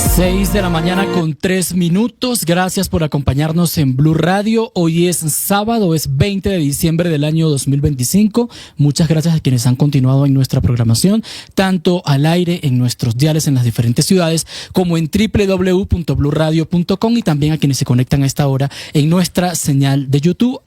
6 de la mañana con 3 minutos. Gracias por acompañarnos en Blue Radio. Hoy es sábado, es 20 de diciembre del año 2025. Muchas gracias a quienes han continuado en nuestra programación, tanto al aire en nuestros diales en las diferentes ciudades, como en www.bluradio.com, y también a quienes se conectan a esta hora en nuestra señal de YouTube,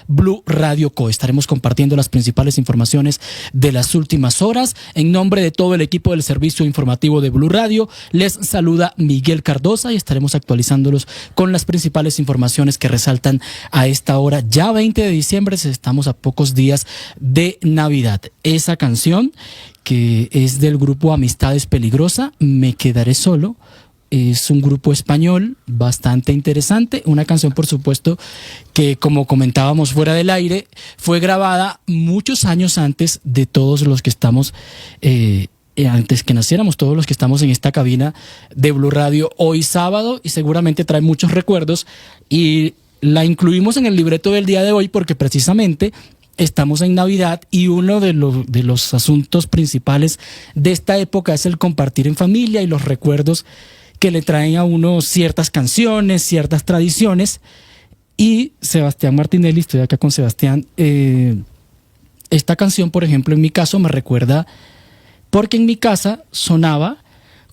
@BluRadioCo. Estaremos compartiendo las principales informaciones de las últimas horas. En nombre de todo el equipo del servicio informativo de Blue Radio, les saluda Miguel Cardosa y estaremos actualizándolos con las principales informaciones que resaltan a esta hora. Ya 20 de diciembre, estamos a pocos días de Navidad. Esa canción, que es del grupo Amistades Peligrosa, Me Quedaré Solo, es un grupo español bastante interesante. Una canción, por supuesto, que, como comentábamos fuera del aire, fue grabada muchos años antes de todos los que estamos antes que naciéramos, todos los que estamos en esta cabina de Blue Radio hoy sábado, y seguramente trae muchos recuerdos, y la incluimos en el libreto del día de hoy porque precisamente estamos en Navidad y uno de los asuntos principales de esta época es el compartir en familia y los recuerdos que le traen a uno ciertas canciones, ciertas tradiciones. Y Sebastián Martinelli, estoy acá con Sebastián, esta canción, por ejemplo, en mi caso me recuerda, porque en mi casa sonaba,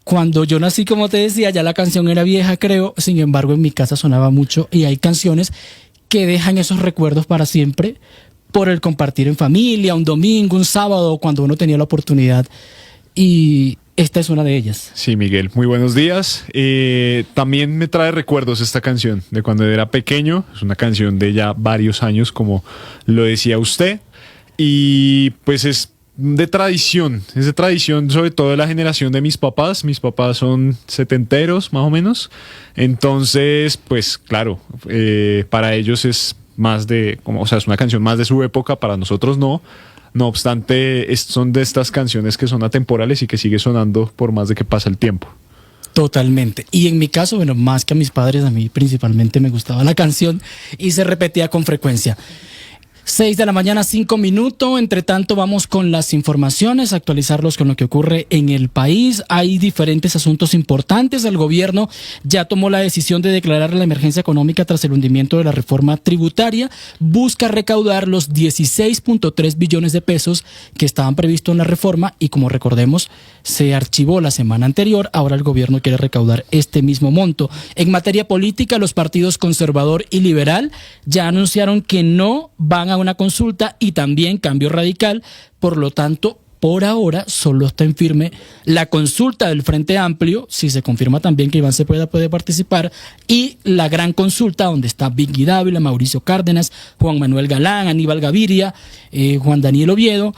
cuando yo nací, como te decía, ya la canción era vieja, creo. Sin embargo, en mi casa sonaba mucho, y hay canciones que dejan esos recuerdos para siempre por el compartir en familia, un domingo, un sábado, cuando uno tenía la oportunidad. Y esta es una de ellas. Sí, Miguel, muy buenos días. También me trae recuerdos esta canción de cuando era pequeño. Es una canción de ya varios años, como lo decía usted. Y pues es de tradición sobre todo de la generación de mis papás. Mis papás son setenteros, más o menos. Entonces, pues claro, para ellos es más de, es una canción más de su época, para nosotros no. No obstante, son de estas canciones que son atemporales y que sigue sonando por más de que pasa el tiempo. Totalmente. Y en mi caso, bueno, más que a mis padres, a mí principalmente me gustaba la canción y se repetía con frecuencia. 6 de la mañana, 5 minutos. Entre tanto, vamos con las informaciones, actualizarlos con lo que ocurre en el país. Hay diferentes asuntos importantes. El gobierno ya tomó la decisión de declarar la emergencia económica tras el hundimiento de la reforma tributaria. Busca recaudar los 16.3 billones de pesos que estaban previstos en la reforma, y como recordemos, se archivó la semana anterior. Ahora el gobierno quiere recaudar este mismo monto. En materia política, los partidos conservador y liberal ya anunciaron que no van a una consulta, y también Cambio Radical. Por lo tanto, por ahora solo está en firme la consulta del Frente Amplio, si se confirma también que Iván Cepeda puede participar, y la gran consulta donde está Vicky Dávila, Mauricio Cárdenas, Juan Manuel Galán, Aníbal Gaviria, Juan Daniel Oviedo,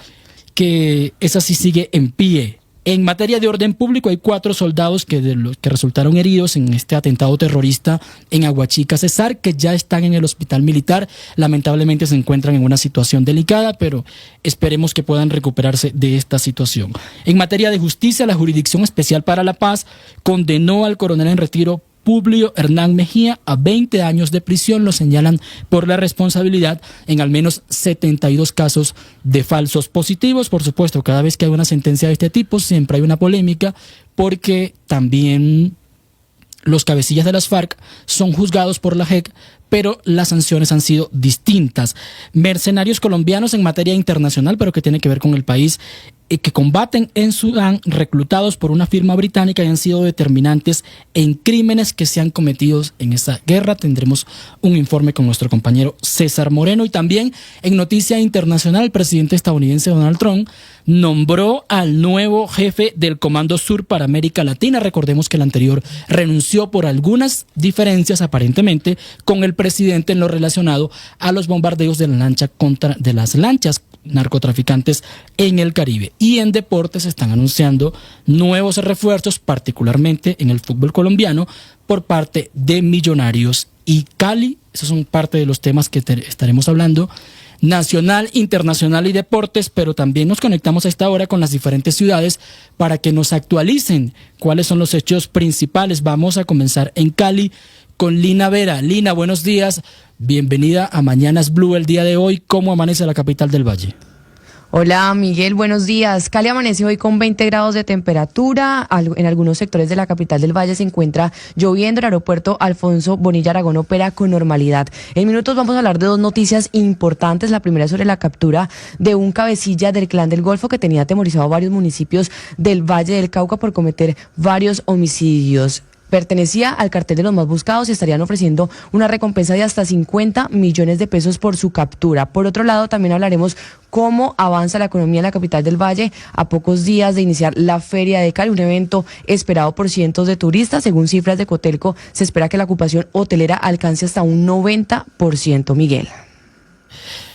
que esa sí sigue en pie. En materia de orden público, hay 4 soldados que resultaron heridos en este atentado terrorista en Aguachica, Cesar, que ya están en el hospital militar. Lamentablemente se encuentran en una situación delicada, pero esperemos que puedan recuperarse de esta situación. En materia de justicia, la Jurisdicción Especial para la Paz condenó al coronel en retiro Publio Hernán Mejía a 20 años de prisión. Lo señalan por la responsabilidad en al menos 72 casos de falsos positivos. Por supuesto, cada vez que hay una sentencia de este tipo siempre hay una polémica, porque también los cabecillas de las FARC son juzgados por la JEP, pero las sanciones han sido distintas. Mercenarios colombianos en materia internacional, pero que tiene que ver con el país, que combaten en Sudán, reclutados por una firma británica, y han sido determinantes en crímenes que se han cometido en esa guerra. Tendremos un informe con nuestro compañero César Moreno. Y también en noticia internacional, el presidente estadounidense Donald Trump nombró al nuevo jefe del Comando Sur para América Latina. Recordemos que el anterior renunció por algunas diferencias, aparentemente, con el presidente en lo relacionado a los bombardeos de las lanchas narcotraficantes en el Caribe. Y en deportes están anunciando nuevos refuerzos, particularmente en el fútbol colombiano, por parte de Millonarios y Cali. Esos son parte de los temas que estaremos hablando. Nacional, internacional y deportes, pero también nos conectamos a esta hora con las diferentes ciudades para que nos actualicen cuáles son los hechos principales. Vamos a comenzar en Cali con Lina Vera. Lina, buenos días. Bienvenida a Mañanas Blue el día de hoy. ¿Cómo amanece la capital del Valle? Hola Miguel, buenos días. Cali amanece hoy con 20 grados de temperatura. En algunos sectores de la capital del Valle se encuentra lloviendo. El aeropuerto Alfonso Bonilla Aragón opera con normalidad. En minutos vamos a hablar de dos noticias importantes. La primera es sobre la captura de un cabecilla del Clan del Golfo que tenía atemorizado a varios municipios del Valle del Cauca por cometer varios homicidios. Pertenecía al cartel de los más buscados y estarían ofreciendo una recompensa de hasta 50 millones de pesos por su captura. Por otro lado, también hablaremos cómo avanza la economía en la capital del Valle a pocos días de iniciar la Feria de Cali, un evento esperado por cientos de turistas. Según cifras de Cotelco, se espera que la ocupación hotelera alcance hasta un 90%. Miguel.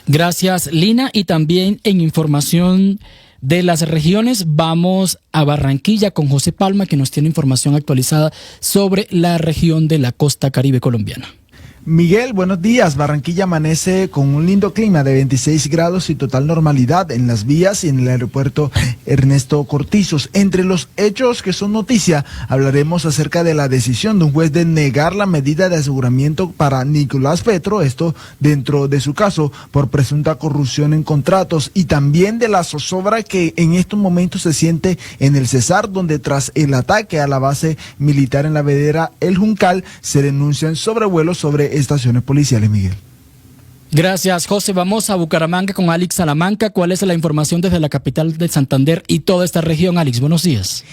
Gracias, Lina. Y también en información de las regiones, vamos a Barranquilla con José Palma, que nos tiene información actualizada sobre la región de la costa caribe colombiana. Miguel, buenos días. Barranquilla amanece con un lindo clima de 26 grados y total normalidad en las vías y en el aeropuerto Ernesto Cortizos. Entre los hechos que son noticia, hablaremos acerca de la decisión de un juez de negar la medida de aseguramiento para Nicolás Petro, esto dentro de su caso por presunta corrupción en contratos, y también de la zozobra que en estos momentos se siente en el Cesar, donde tras el ataque a la base militar en la vedera El Juncal se denuncian sobrevuelos sobre estaciones policiales, Miguel. Gracias, José. Vamos a Bucaramanga con Alex Salamanca. ¿Cuál es la información desde la capital de Santander y toda esta región? Alex, buenos días.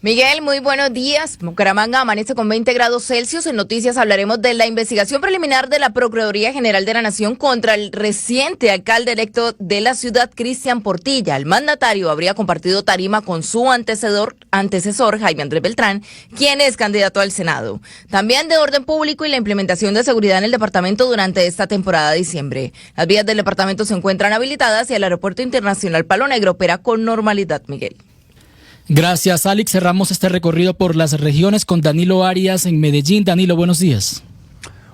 Miguel, muy buenos días. Bucaramanga amanece con 20 grados Celsius. En noticias hablaremos de la investigación preliminar de la Procuraduría General de la Nación contra el reciente alcalde electo de la ciudad, Cristian Portilla. El mandatario habría compartido tarima con su antecesor, Jaime Andrés Beltrán, quien es candidato al Senado. También de orden público y la implementación de seguridad en el departamento durante esta temporada de diciembre. Las vías del departamento se encuentran habilitadas y el Aeropuerto Internacional Palo Negro opera con normalidad, Miguel. Gracias, Alex. Cerramos este recorrido por las regiones con Danilo Arias en Medellín. Danilo, buenos días.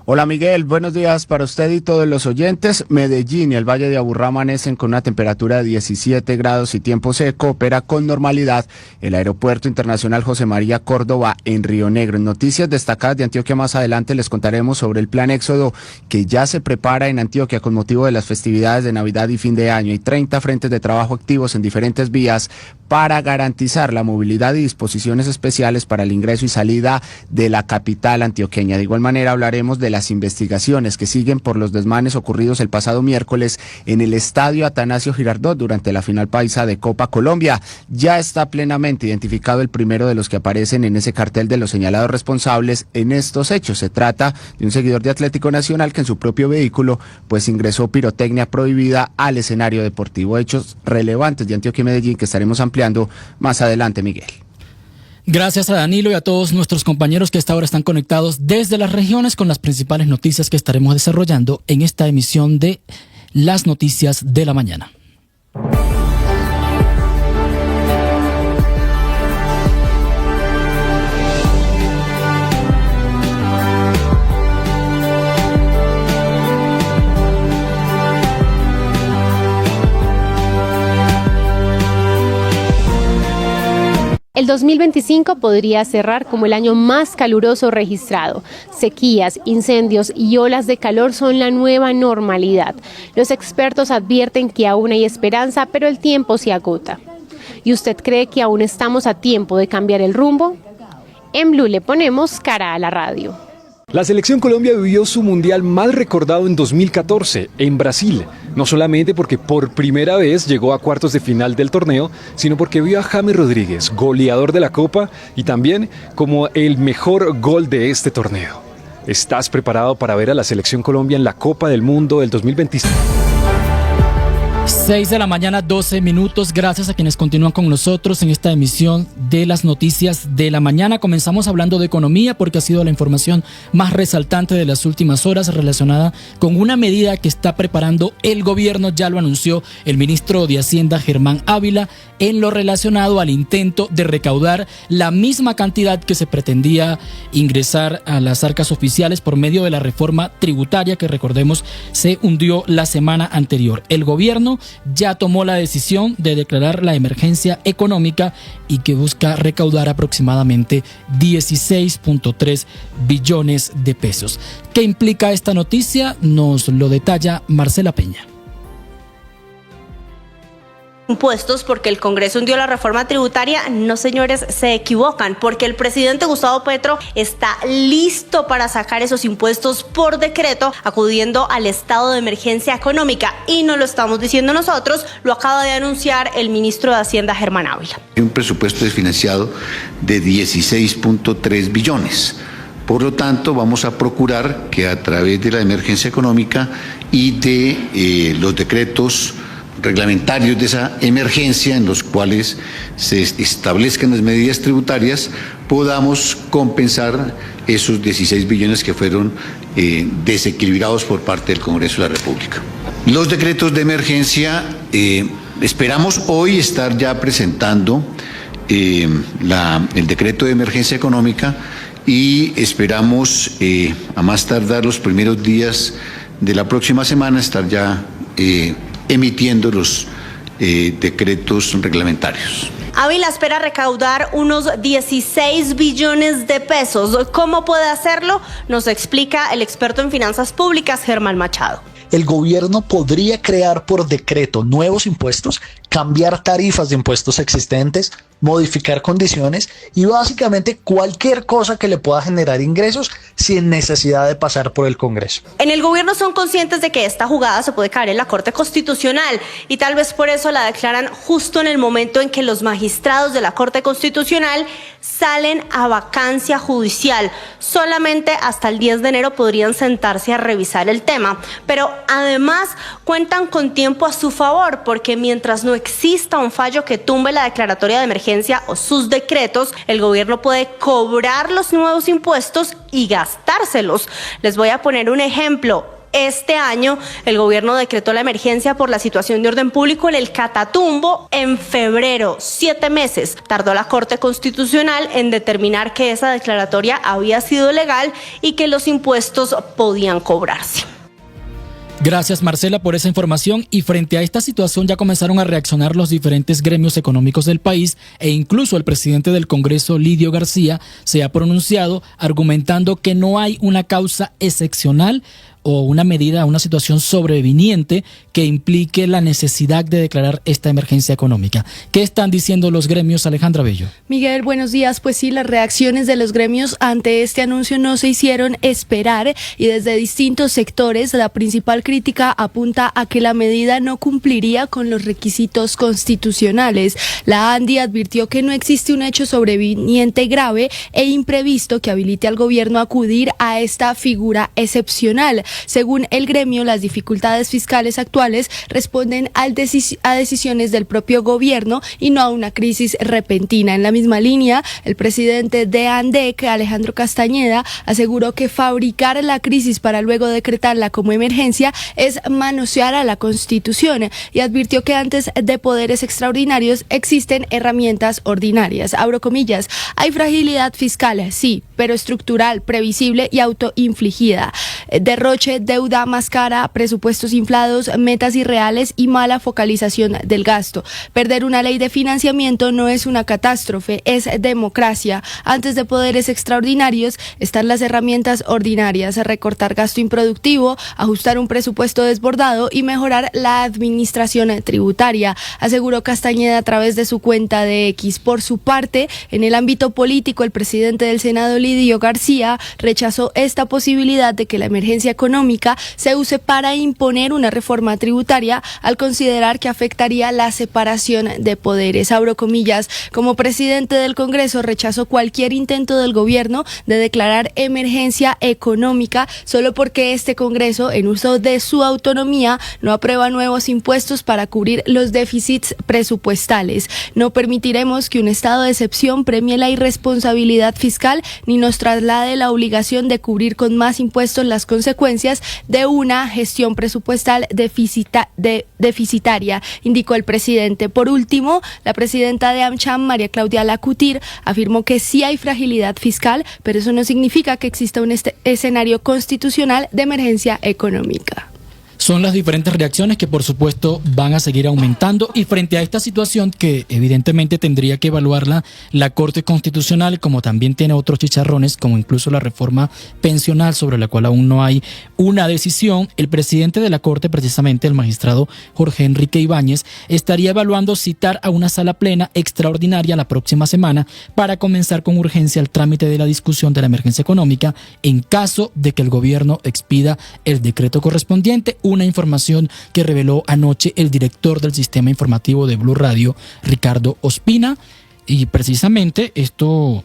Hola Miguel, buenos días para usted y todos los oyentes. Medellín y el Valle de Aburrá amanecen con una temperatura de 17 grados y tiempo seco, opera con normalidad el Aeropuerto Internacional José María Córdoba en Río Negro. En noticias destacadas de Antioquia más adelante les contaremos sobre el plan Éxodo que ya se prepara en Antioquia con motivo de las festividades de Navidad y fin de año. Hay 30 frentes de trabajo activos en diferentes vías para garantizar la movilidad y disposiciones especiales para el ingreso y salida de la capital antioqueña. De igual manera hablaremos de las investigaciones que siguen por los desmanes ocurridos el pasado miércoles en el estadio Atanasio Girardot durante la final paisa de Copa Colombia. Ya está plenamente identificado el primero de los que aparecen en ese cartel de los señalados responsables en estos hechos. Se trata de un seguidor de Atlético Nacional que en su propio vehículo pues ingresó pirotecnia prohibida al escenario deportivo. Hechos relevantes de Antioquia y Medellín que estaremos ampliando más adelante, Miguel. Gracias a Danilo y a todos nuestros compañeros que hasta ahora están conectados desde las regiones con las principales noticias que estaremos desarrollando en esta emisión de Las Noticias de la Mañana. El 2025 podría cerrar como el año más caluroso registrado. Sequías, incendios y olas de calor son la nueva normalidad. Los expertos advierten que aún hay esperanza, pero el tiempo se agota. ¿Y usted cree que aún estamos a tiempo de cambiar el rumbo? En Blue le ponemos cara a la radio. La selección Colombia vivió su mundial más recordado en 2014, en Brasil. No solamente porque por primera vez llegó a cuartos de final del torneo, sino porque vio a James Rodríguez, goleador de la Copa, y también como el mejor gol de este torneo. ¿Estás preparado para ver a la selección Colombia en la Copa del Mundo del 2026? 6 de la mañana, 12 minutos. Gracias a quienes continúan con nosotros en esta emisión de las noticias de la mañana. Comenzamos hablando de economía porque ha sido la información más resaltante de las últimas horas relacionada con una medida que está preparando el gobierno. Ya lo anunció el ministro de Hacienda, Germán Ávila, en lo relacionado al intento de recaudar la misma cantidad que se pretendía ingresar a las arcas oficiales por medio de la reforma tributaria que, recordemos, se hundió la semana anterior. El gobierno ya tomó la decisión de declarar la emergencia económica y que busca recaudar aproximadamente 16.3 billones de pesos. ¿Qué implica esta noticia? Nos lo detalla Marcela Peña. impuestos porque el Congreso hundió la reforma tributaria. No, señores, se equivocan, porque el presidente Gustavo Petro está listo para sacar esos impuestos por decreto, acudiendo al estado de emergencia económica. Y no lo estamos diciendo nosotros, lo acaba de anunciar el ministro de Hacienda, Germán Ávila. Un presupuesto desfinanciado de 16.3 billones. Por lo tanto, vamos a procurar que a través de la emergencia económica y de los decretos reglamentarios de esa emergencia, en los cuales se establezcan las medidas tributarias, podamos compensar esos 16 billones que fueron desequilibrados por parte del Congreso de la República. Los decretos de emergencia, esperamos hoy estar ya presentando el decreto de emergencia económica y esperamos a más tardar los primeros días de la próxima semana estar ya emitiendo los decretos reglamentarios. Ávila espera recaudar unos 16 billones de pesos. ¿Cómo puede hacerlo? Nos explica el experto en finanzas públicas, Germán Machado. El gobierno podría crear por decreto nuevos impuestos, cambiar tarifas de impuestos existentes, modificar condiciones y básicamente cualquier cosa que le pueda generar ingresos sin necesidad de pasar por el Congreso. En el gobierno son conscientes de que esta jugada se puede caer en la Corte Constitucional y tal vez por eso la declaran justo en el momento en que los magistrados de la Corte Constitucional salen a vacancia judicial. Solamente hasta el 10 de enero podrían sentarse a revisar el tema, pero además cuentan con tiempo a su favor, porque mientras no exista un fallo que tumbe la declaratoria de emergencia o sus decretos, el gobierno puede cobrar los nuevos impuestos y gastárselos. Les voy a poner un ejemplo. Este año el gobierno decretó la emergencia por la situación de orden público en el Catatumbo en febrero. 7 meses tardó la Corte Constitucional en determinar que esa declaratoria había sido legal y que los impuestos podían cobrarse. Gracias, Marcela, por esa información. Y frente a esta situación ya comenzaron a reaccionar los diferentes gremios económicos del país e incluso el presidente del Congreso, Lidio García, se ha pronunciado argumentando que no hay una causa excepcional o una medida, una situación sobreviniente que implique la necesidad de declarar esta emergencia económica. ¿Qué están diciendo los gremios, Alejandra Bello? Miguel, buenos días. Pues sí, las reacciones de los gremios ante este anuncio no se hicieron esperar y desde distintos sectores la principal crítica apunta a que la medida no cumpliría con los requisitos constitucionales. La ANDI advirtió que no existe un hecho sobreviniente grave e imprevisto que habilite al gobierno a acudir a esta figura excepcional. Según el gremio, las dificultades fiscales actuales responden a decisiones del propio gobierno y no a una crisis repentina. En la misma línea, el presidente de ANDEC, Alejandro Castañeda, aseguró que fabricar la crisis para luego decretarla como emergencia es manosear a la Constitución y advirtió que antes de poderes extraordinarios existen herramientas ordinarias. Abro comillas, hay fragilidad fiscal, sí, pero estructural, previsible y autoinfligida. Derroche, deuda más cara, presupuestos inflados, metas irreales y mala focalización del gasto. Perder una ley de financiamiento no es una catástrofe, es democracia. Antes de poderes extraordinarios están las herramientas ordinarias, recortar gasto improductivo, ajustar un presupuesto desbordado y mejorar la administración tributaria, aseguró Castañeda a través de su cuenta de X. Por su parte, en el ámbito político, el presidente del Senado, Lidio García, rechazó esta posibilidad de que la emergencia económica se use para imponer una reforma tributaria al considerar que afectaría la separación de poderes. Abro comillas, como presidente del Congreso rechazó cualquier intento del gobierno de declarar emergencia económica solo porque este Congreso, en uso de su autonomía, no aprueba nuevos impuestos para cubrir los déficits presupuestales. No permitiremos que un estado de excepción premie la irresponsabilidad fiscal ni nos traslade la obligación de cubrir con más impuestos las consecuencias de una gestión presupuestal deficitaria, indicó el presidente. Por último, la presidenta de AmCham, María Claudia Lacutir, afirmó que sí hay fragilidad fiscal, pero eso no significa que exista un escenario constitucional de emergencia económica. Son las diferentes reacciones que por supuesto van a seguir aumentando, y frente a esta situación que evidentemente tendría que evaluarla la Corte Constitucional, como también tiene otros chicharrones como incluso la reforma pensional sobre la cual aún no hay una decisión, el presidente de la Corte, precisamente el magistrado Jorge Enrique Ibáñez, estaría evaluando citar a una sala plena extraordinaria la próxima semana para comenzar con urgencia el trámite de la discusión de la emergencia económica en caso de que el gobierno expida el decreto correspondiente. Una información que reveló anoche el director del sistema informativo de Blue Radio, Ricardo Ospina, y precisamente esto,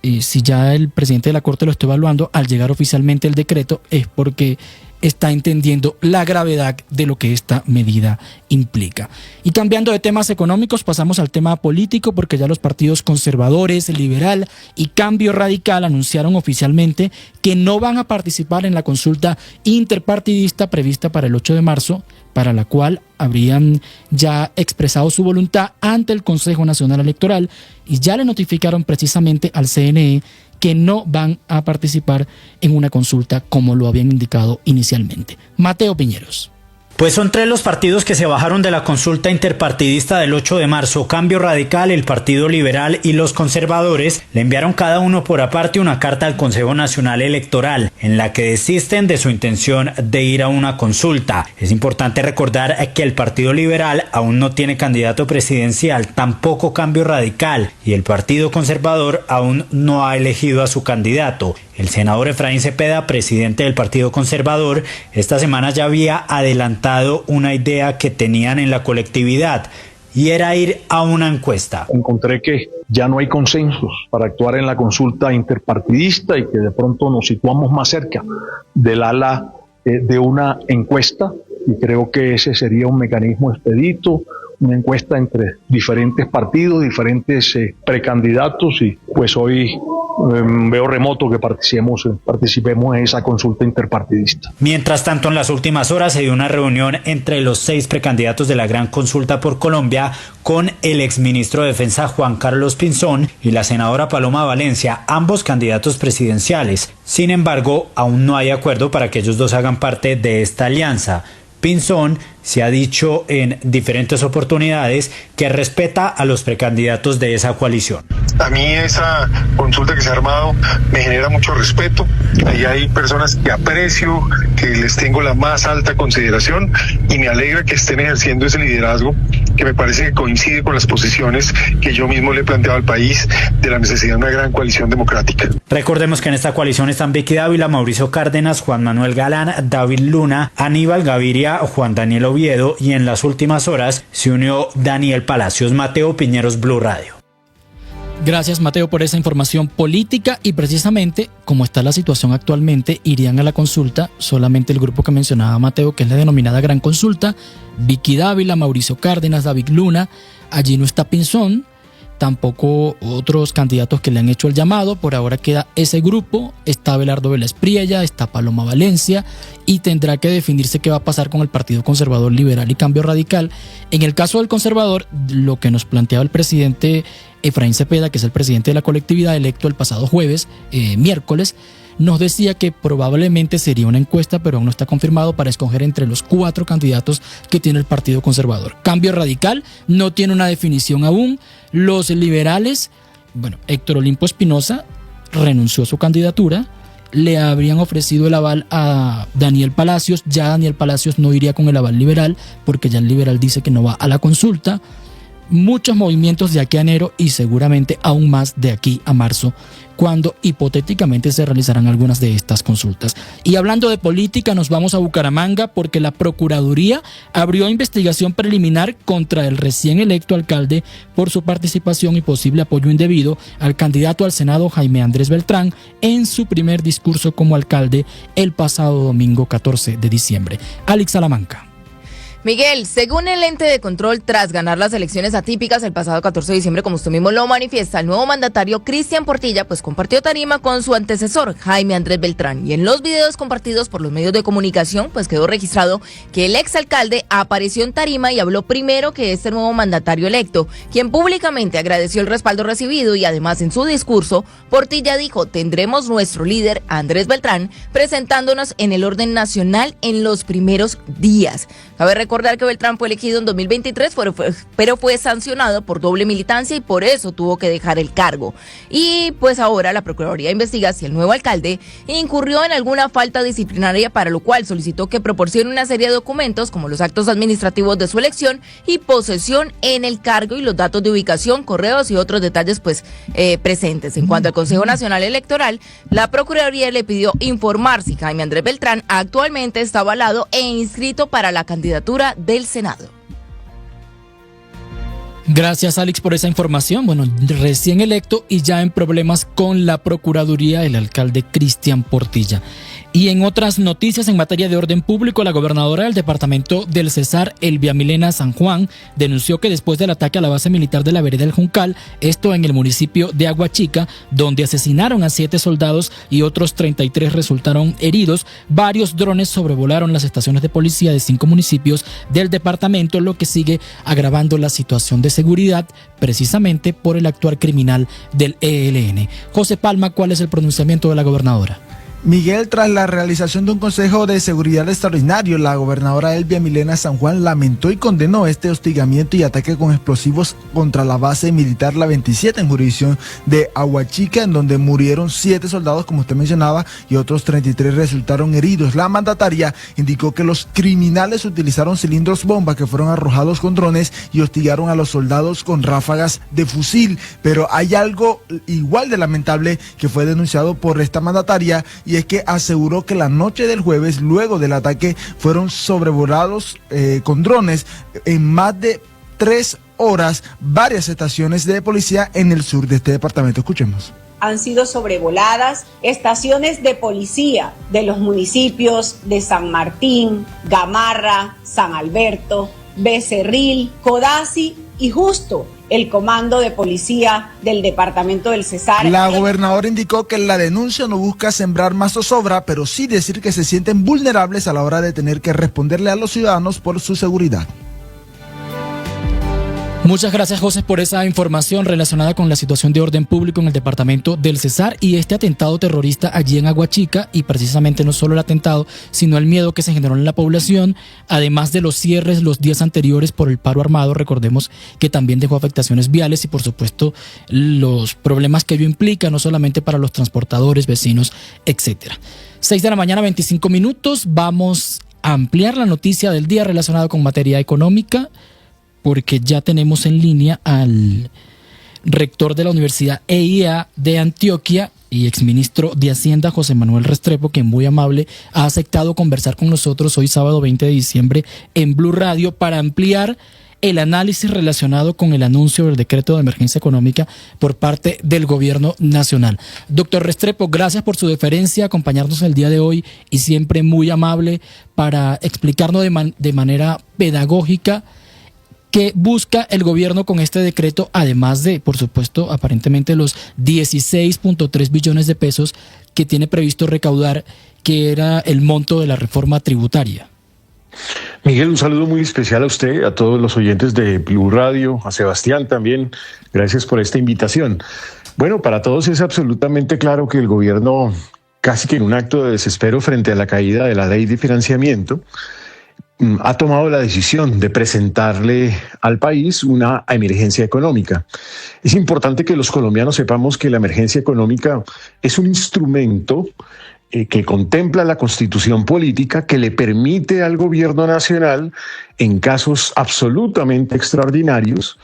si ya el presidente de la Corte lo está evaluando, al llegar oficialmente el decreto es porque está entendiendo la gravedad de lo que esta medida implica. Y cambiando de temas económicos, pasamos al tema político, porque ya los partidos conservadores, Liberal y Cambio Radical anunciaron oficialmente que no van a participar en la consulta interpartidista prevista para el 8 de marzo, para la cual habrían ya expresado su voluntad ante el Consejo Nacional Electoral, y ya le notificaron precisamente al CNE que no van a participar en una consulta como lo habían indicado inicialmente. Mateo Piñeros. Pues son 3 los partidos que se bajaron de la consulta interpartidista del 8 de marzo. Cambio Radical, el Partido Liberal y los conservadores le enviaron cada uno por aparte una carta al Consejo Nacional Electoral en la que desisten de su intención de ir a una consulta. Es importante recordar que el Partido Liberal aún no tiene candidato presidencial, tampoco Cambio Radical, y el Partido Conservador aún no ha elegido a su candidato. El senador Efraín Cepeda, presidente del Partido Conservador, esta semana ya había adelantado una idea que tenían en la colectividad, y era ir a una encuesta. Encontré que ya no hay consensos para actuar en la consulta interpartidista y que de pronto nos situamos más cerca del ala de una encuesta, y creo que ese sería un mecanismo expedito, una encuesta entre diferentes partidos, diferentes precandidatos, y pues hoy veo remoto que participemos en esa consulta interpartidista. Mientras tanto, en las últimas horas se dio una reunión entre los 6 precandidatos de la Gran Consulta por Colombia con el exministro de Defensa Juan Carlos Pinzón y la senadora Paloma Valencia, ambos candidatos presidenciales. Sin embargo, aún no hay acuerdo para que ellos dos hagan parte de esta alianza. Pinzón se ha dicho en diferentes oportunidades que respeta a los precandidatos de esa coalición. A mí esa consulta que se ha armado me genera mucho respeto. Ahí hay personas que aprecio, que les tengo la más alta consideración, y me alegra que estén ejerciendo ese liderazgo que me parece que coincide con las posiciones que yo mismo le he planteado al país de la necesidad de una gran coalición democrática. Recordemos que en esta coalición están Vicky Dávila, Mauricio Cárdenas, Juan Manuel Galán, David Luna, Aníbal Gaviria, Juan Daniel Oviedo, y en las últimas horas se unió Daniel Palacios. Mateo Piñeros, Blue Radio. Gracias, Mateo, por esa información política, y precisamente como está la situación actualmente, irían a la consulta solamente el grupo que mencionaba Mateo, que es la denominada Gran Consulta: Vicky Dávila, Mauricio Cárdenas, David Luna. Allí no está Pinzón, tampoco otros candidatos que le han hecho el llamado. Por ahora queda ese grupo, está Abelardo Vélez Priella, está Paloma Valencia, y tendrá que definirse qué va a pasar con el Partido Conservador, Liberal y Cambio Radical. En el caso del Conservador, lo que nos planteaba el presidente Efraín Cepeda, que es el presidente de la colectividad electo el pasado miércoles, nos decía que probablemente sería una encuesta, pero aún no está confirmado, para escoger entre los 4 candidatos que tiene el Partido Conservador. Cambio Radical no tiene una definición aún. Los liberales, Héctor Olimpo Espinosa renunció a su candidatura, le habrían ofrecido el aval a Daniel Palacios. Ya Daniel Palacios no iría con el aval liberal, porque ya el liberal dice que no va a la consulta. Muchos movimientos de aquí a enero, y seguramente aún más de aquí a marzo, cuando hipotéticamente se realizarán algunas de estas consultas. Y hablando de política, nos vamos a Bucaramanga, porque la Procuraduría abrió investigación preliminar contra el recién electo alcalde por su participación y posible apoyo indebido al candidato al Senado Jaime Andrés Beltrán en su primer discurso como alcalde el pasado domingo 14 de diciembre. Alex Salamanca. Miguel, según el ente de control, tras ganar las elecciones atípicas el pasado 14 de diciembre, como usted mismo lo manifiesta, el nuevo mandatario Cristian Portilla pues compartió tarima con su antecesor, Jaime Andrés Beltrán, y en los videos compartidos por los medios de comunicación pues quedó registrado que el exalcalde apareció en tarima y habló primero que este nuevo mandatario electo, quien públicamente agradeció el respaldo recibido y además en su discurso, Portilla dijo: tendremos nuestro líder Andrés Beltrán presentándonos en el orden nacional en los primeros días. Cabe recordar que Beltrán fue elegido en 2023, pero fue sancionado por doble militancia y por eso tuvo que dejar el cargo. Y pues ahora la Procuraduría investiga si el nuevo alcalde incurrió en alguna falta disciplinaria, para lo cual solicitó que proporcione una serie de documentos como los actos administrativos de su elección y posesión en el cargo y los datos de ubicación, correos y otros detalles pues presentes. En cuanto al Consejo Nacional Electoral, la Procuraduría le pidió informar si Jaime Andrés Beltrán actualmente está avalado e inscrito para la candidatura del Senado. Gracias, Alex, por esa información. Bueno, recién electo y ya en problemas con la Procuraduría, el alcalde Cristian Portilla. Y en otras noticias en materia de orden público, la gobernadora del departamento del Cesar, Elvia Milena San Juan, denunció que después del ataque a la base militar de la vereda El Juncal, esto en el municipio de Aguachica, donde asesinaron a 7 soldados y otros 33 resultaron heridos, varios drones sobrevolaron las estaciones de policía de 5 municipios del departamento, lo que sigue agravando la situación de seguridad, precisamente por el actuar criminal del ELN. José Palma, ¿cuál es el pronunciamiento de la gobernadora? Miguel, tras la realización de un Consejo de Seguridad extraordinario, la gobernadora Elvia Milena San Juan lamentó y condenó este hostigamiento y ataque con explosivos contra la base militar La 27 en jurisdicción de Aguachica, en donde murieron 7 soldados, como usted mencionaba, y otros 33 resultaron heridos. La mandataria indicó que los criminales utilizaron cilindros bomba que fueron arrojados con drones y hostigaron a los soldados con ráfagas de fusil. Pero hay algo igual de lamentable que fue denunciado por esta mandataria, y es que aseguró que la noche del jueves, luego del ataque, fueron sobrevolados con drones en más de 3 horas varias estaciones de policía en el sur de este departamento. Escuchemos. Han sido sobrevoladas estaciones de policía de los municipios de San Martín, Gamarra, San Alberto, Becerril, Codazzi y Justo, el comando de policía del departamento del Cesar. La gobernadora indicó que la denuncia no busca sembrar más zozobra, pero sí decir que se sienten vulnerables a la hora de tener que responderle a los ciudadanos por su seguridad. Muchas gracias, José, por esa información relacionada con la situación de orden público en el departamento del Cesar y este atentado terrorista allí en Aguachica, y precisamente no solo el atentado, sino el miedo que se generó en la población, además de los cierres los días anteriores por el paro armado. Recordemos que también dejó afectaciones viales y, por supuesto, los problemas que ello implica, no solamente para los transportadores, vecinos, etcétera. 6 de la mañana, 25 minutos. Vamos a ampliar la noticia del día relacionada con materia económica, porque ya tenemos en línea al rector de la Universidad EIA de Antioquia y exministro de Hacienda, José Manuel Restrepo, que muy amable ha aceptado conversar con nosotros hoy sábado 20 de diciembre en Blue Radio para ampliar el análisis relacionado con el anuncio del decreto de emergencia económica por parte del gobierno nacional. Doctor Restrepo, gracias por su deferencia, acompañarnos el día de hoy y siempre muy amable para explicarnos de manera pedagógica ¿qué busca el gobierno con este decreto, además de, por supuesto, aparentemente los 16.3 billones de pesos que tiene previsto recaudar, que era el monto de la reforma tributaria? Miguel, un saludo muy especial a usted, a todos los oyentes de Blue Radio, a Sebastián también. Gracias por esta invitación. Bueno, para todos es absolutamente claro que el gobierno, casi que en un acto de desespero frente a la caída de la ley de financiamiento, ha tomado la decisión de presentarle al país una emergencia económica. Es importante que los colombianos sepamos que la emergencia económica es un instrumento que contempla la Constitución política, que le permite al gobierno nacional, en casos absolutamente extraordinarios,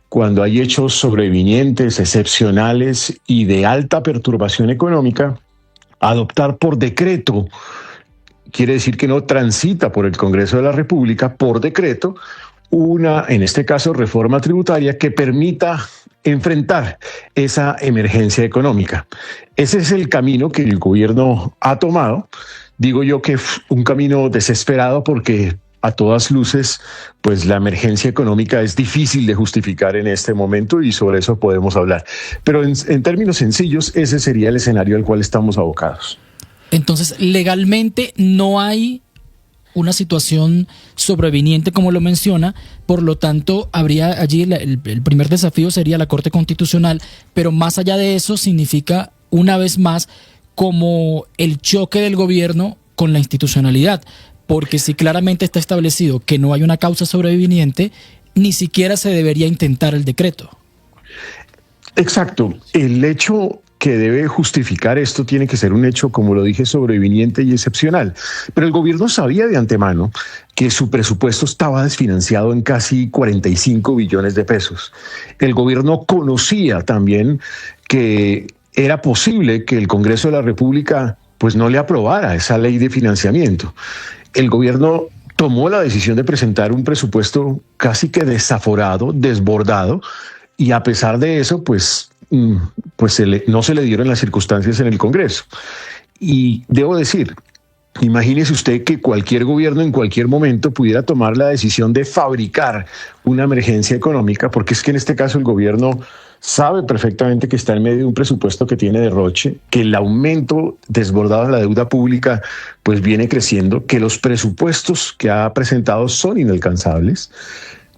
cuando hay hechos sobrevinientes, excepcionales y de alta perturbación económica, adoptar por decreto. Quiere decir que no transita por el Congreso de la República, por decreto, una, en este caso, reforma tributaria que permita enfrentar esa emergencia económica. Ese es el camino que el gobierno ha tomado. Digo yo que es un camino desesperado porque a todas luces, pues la emergencia económica es difícil de justificar en este momento y sobre eso podemos hablar. Pero en términos sencillos, ese sería el escenario al cual estamos abocados. Entonces, legalmente no hay una situación sobreviniente como lo menciona, por lo tanto habría allí el primer desafío sería la Corte Constitucional, pero más allá de eso significa una vez más como el choque del gobierno con la institucionalidad, porque si claramente está establecido que no hay una causa sobreviniente, ni siquiera se debería intentar el decreto. Exacto, el hecho que debe justificar esto tiene que ser un hecho, como lo dije, sobreviniente y excepcional. Pero el gobierno sabía de antemano que su presupuesto estaba desfinanciado en casi 45 billones de pesos. El gobierno conocía también que era posible que el Congreso de la República pues no le aprobara esa ley de financiamiento. El gobierno tomó la decisión de presentar un presupuesto casi que desaforado, desbordado, y a pesar de eso, pues no se le dieron las circunstancias en el Congreso. Y debo decir, imagínese usted que cualquier gobierno en cualquier momento pudiera tomar la decisión de fabricar una emergencia económica, porque es que en este caso el gobierno sabe perfectamente que está en medio de un presupuesto que tiene derroche, que el aumento desbordado de la deuda pública pues viene creciendo, que los presupuestos que ha presentado son inalcanzables,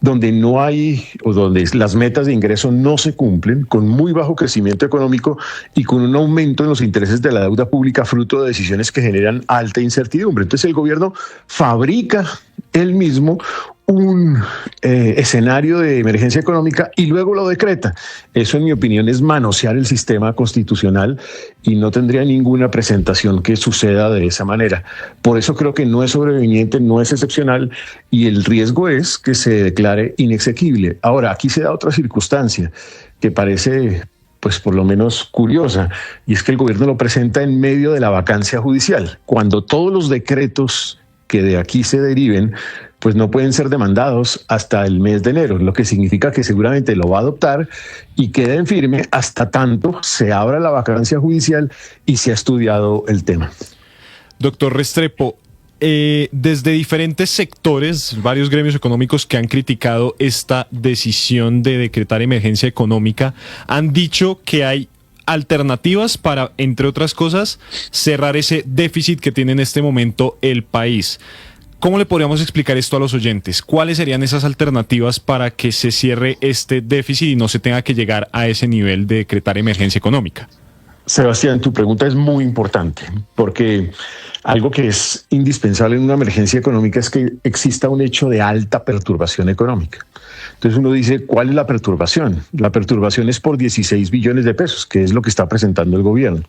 donde no hay o donde las metas de ingreso no se cumplen, con muy bajo crecimiento económico y con un aumento en los intereses de la deuda pública fruto de decisiones que generan alta incertidumbre. Entonces el gobierno fabrica él mismo un escenario de emergencia económica y luego lo decreta. Eso, en mi opinión, es manosear el sistema constitucional y no tendría ninguna presentación que suceda de esa manera. Por eso creo que no es sobreviniente, no es excepcional y el riesgo es que se declare inexequible. Ahora, aquí se da otra circunstancia que parece pues por lo menos curiosa, y es que el gobierno lo presenta en medio de la vacancia judicial, cuando todos los decretos que de aquí se deriven pues no pueden ser demandados hasta el mes de enero, lo que significa que seguramente lo va a adoptar y queda en firme hasta tanto se abra la vacancia judicial y se ha estudiado el tema. Doctor Restrepo, desde diferentes sectores, varios gremios económicos que han criticado esta decisión de decretar emergencia económica, han dicho que hay alternativas para, entre otras cosas, cerrar ese déficit que tiene en este momento el país. ¿Cómo le podríamos explicar esto a los oyentes? ¿Cuáles serían esas alternativas para que se cierre este déficit y no se tenga que llegar a ese nivel de decretar emergencia económica? Sebastián, tu pregunta es muy importante, porque algo que es indispensable en una emergencia económica es que exista un hecho de alta perturbación económica. Entonces uno dice, ¿cuál es la perturbación? La perturbación es por 16 billones de pesos, que es lo que está presentando el gobierno.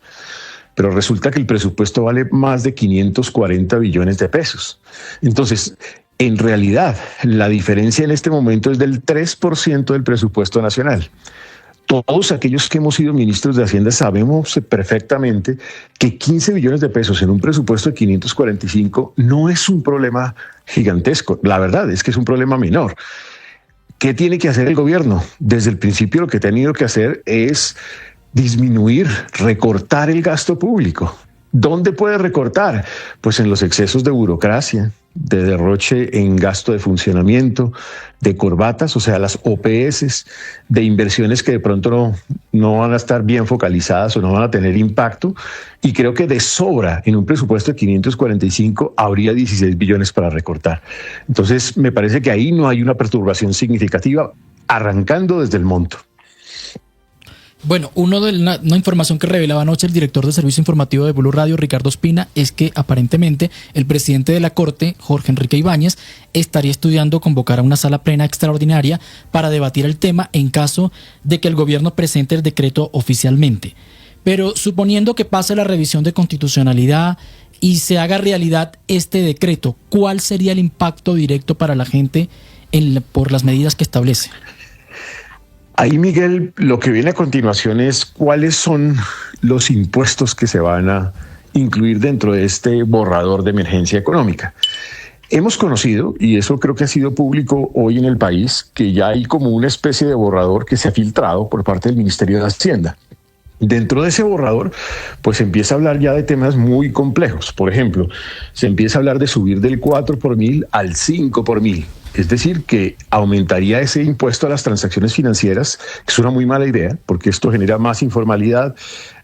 Pero resulta que el presupuesto vale más de 540 billones de pesos. Entonces, en realidad, la diferencia en este momento es del 3% del presupuesto nacional. Todos aquellos que hemos sido ministros de Hacienda sabemos perfectamente que 15 billones de pesos en un presupuesto de 545 no es un problema gigantesco. La verdad es que es un problema menor. ¿Qué tiene que hacer el gobierno? Desde el principio lo que ha tenido que hacer es disminuir, recortar el gasto público. ¿Dónde puede recortar? Pues en los excesos de burocracia, de derroche en gasto de funcionamiento, de corbatas, o sea, las OPS, de inversiones que de pronto no van a estar bien focalizadas o no van a tener impacto. Y creo que de sobra en un presupuesto de 545 habría 16 billones para recortar. Entonces, me parece que ahí no hay una perturbación significativa, arrancando desde el monto. Bueno, una información que revelaba anoche el director de Servicio Informativo de Blue Radio, Ricardo Ospina, es que aparentemente el presidente de la Corte, Jorge Enrique Ibáñez, estaría estudiando convocar a una sala plena extraordinaria para debatir el tema en caso de que el gobierno presente el decreto oficialmente. Pero suponiendo que pase la revisión de constitucionalidad y se haga realidad este decreto, ¿cuál sería el impacto directo para la gente por las medidas que establece? Ahí, Miguel, lo que viene a continuación es cuáles son los impuestos que se van a incluir dentro de este borrador de emergencia económica. Hemos conocido, y eso creo que ha sido público hoy en el país, que ya hay como una especie de borrador que se ha filtrado por parte del Ministerio de Hacienda. Dentro de ese borrador, pues se empieza a hablar ya de temas muy complejos. Por ejemplo, se empieza a hablar de subir del 4 por mil al 5 por mil. Es decir, que aumentaría ese impuesto a las transacciones financieras, que es una muy mala idea, porque esto genera más informalidad,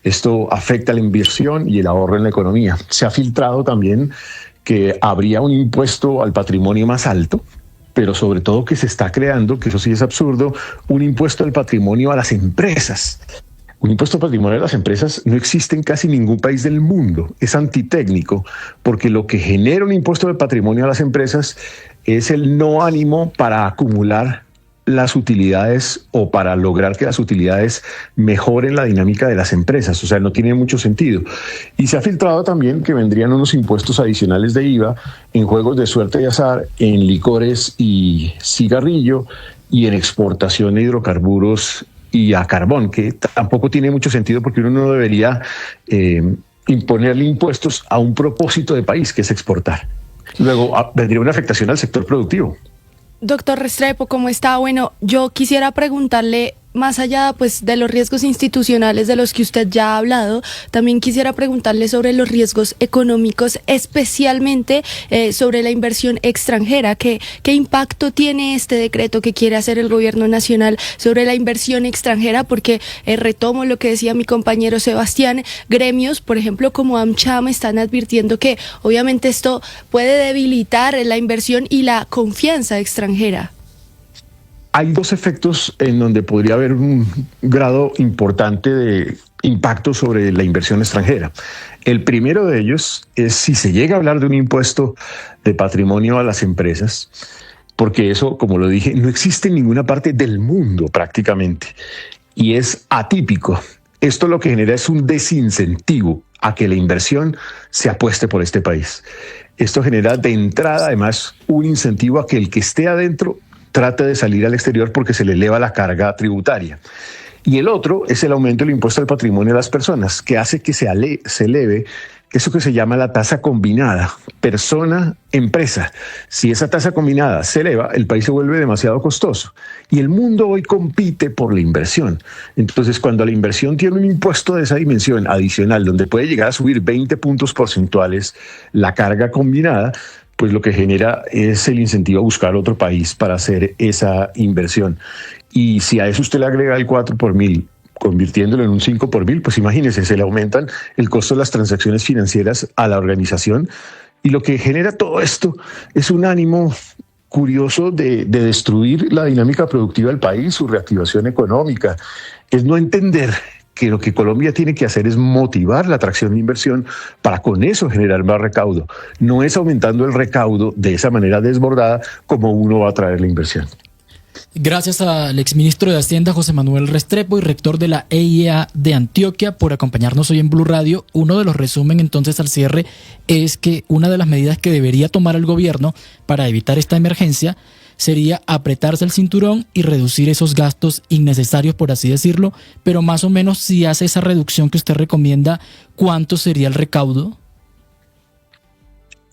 esto afecta la inversión y el ahorro en la economía. Se ha filtrado también que habría un impuesto al patrimonio más alto, pero sobre todo que se está creando, que eso sí es absurdo, un impuesto al patrimonio a las empresas. Un impuesto al patrimonio de las empresas no existe en casi ningún país del mundo. Es antitécnico, porque lo que genera un impuesto de patrimonio a las empresas es el no ánimo para acumular las utilidades o para lograr que las utilidades mejoren la dinámica de las empresas. O sea, no tiene mucho sentido. Y se ha filtrado también que vendrían unos impuestos adicionales de IVA en juegos de suerte y azar, en licores y cigarrillo y en exportación de hidrocarburos y a carbón, que tampoco tiene mucho sentido porque uno no debería imponerle impuestos a un propósito de país, que es exportar. Luego vendría una afectación al sector productivo. Doctor Restrepo, ¿cómo está? Bueno, yo quisiera preguntarle, más allá pues de los riesgos institucionales de los que usted ya ha hablado, también quisiera preguntarle sobre los riesgos económicos, especialmente sobre la inversión extranjera. ¿Qué impacto tiene este decreto que quiere hacer el gobierno nacional sobre la inversión extranjera? Porque retomo lo que decía mi compañero Sebastián, gremios, por ejemplo, como AmCham, están advirtiendo que obviamente esto puede debilitar la inversión y la confianza extranjera. Hay dos efectos en donde podría haber un grado importante de impacto sobre la inversión extranjera. El primero de ellos es si se llega a hablar de un impuesto de patrimonio a las empresas, porque eso, como lo dije, no existe en ninguna parte del mundo prácticamente y es atípico. Esto lo que genera es un desincentivo a que la inversión se apueste por este país. Esto genera de entrada, además, un incentivo a que el que esté adentro trate de salir al exterior porque se le eleva la carga tributaria. Y el otro es el aumento del impuesto al patrimonio de las personas, que hace que se eleve eso que se llama la tasa combinada, persona-empresa. Si esa tasa combinada se eleva, el país se vuelve demasiado costoso. Y el mundo hoy compite por la inversión. Entonces, cuando la inversión tiene un impuesto de esa dimensión adicional, donde puede llegar a subir 20 puntos porcentuales la carga combinada, pues lo que genera es el incentivo a buscar otro país para hacer esa inversión. Y si a eso usted le agrega el 4 por mil, convirtiéndolo en un 5 por mil, pues imagínese, se le aumentan el costo de las transacciones financieras a la organización. Y lo que genera todo esto es un ánimo curioso de destruir la dinámica productiva del país, su reactivación económica. Es no entender que lo que Colombia tiene que hacer es motivar la atracción de inversión para con eso generar más recaudo. No es aumentando el recaudo de esa manera desbordada como uno va a atraer la inversión. Gracias al exministro de Hacienda, José Manuel Restrepo, y rector de la EIA de Antioquia, por acompañarnos hoy en Blue Radio. Uno de los resúmenes entonces al cierre es que una de las medidas que debería tomar el gobierno para evitar esta emergencia sería apretarse el cinturón y reducir esos gastos innecesarios, por así decirlo, pero más o menos si hace esa reducción que usted recomienda, ¿cuánto sería el recaudo?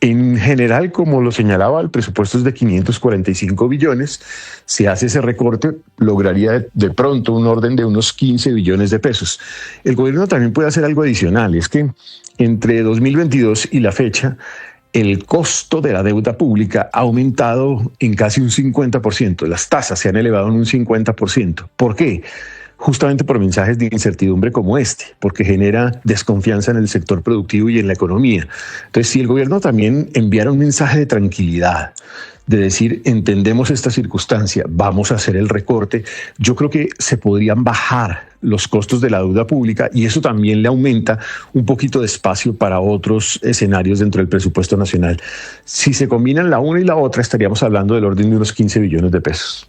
En general, como lo señalaba, el presupuesto es de 545 billones. Si hace ese recorte, lograría de pronto un orden de unos 15 billones de pesos. El gobierno también puede hacer algo adicional, es que entre 2022 y la fecha, el costo de la deuda pública ha aumentado en casi un 50%. Las tasas se han elevado en un 50%. ¿Por qué? Justamente por mensajes de incertidumbre como este, porque genera desconfianza en el sector productivo y en la economía. Entonces, si el gobierno también enviara un mensaje de tranquilidad, de decir, entendemos esta circunstancia, vamos a hacer el recorte, yo creo que se podrían bajar los costos de la deuda pública y eso también le aumenta un poquito de espacio para otros escenarios dentro del presupuesto nacional. Si se combinan la una y la otra, estaríamos hablando del orden de unos 15 billones de pesos.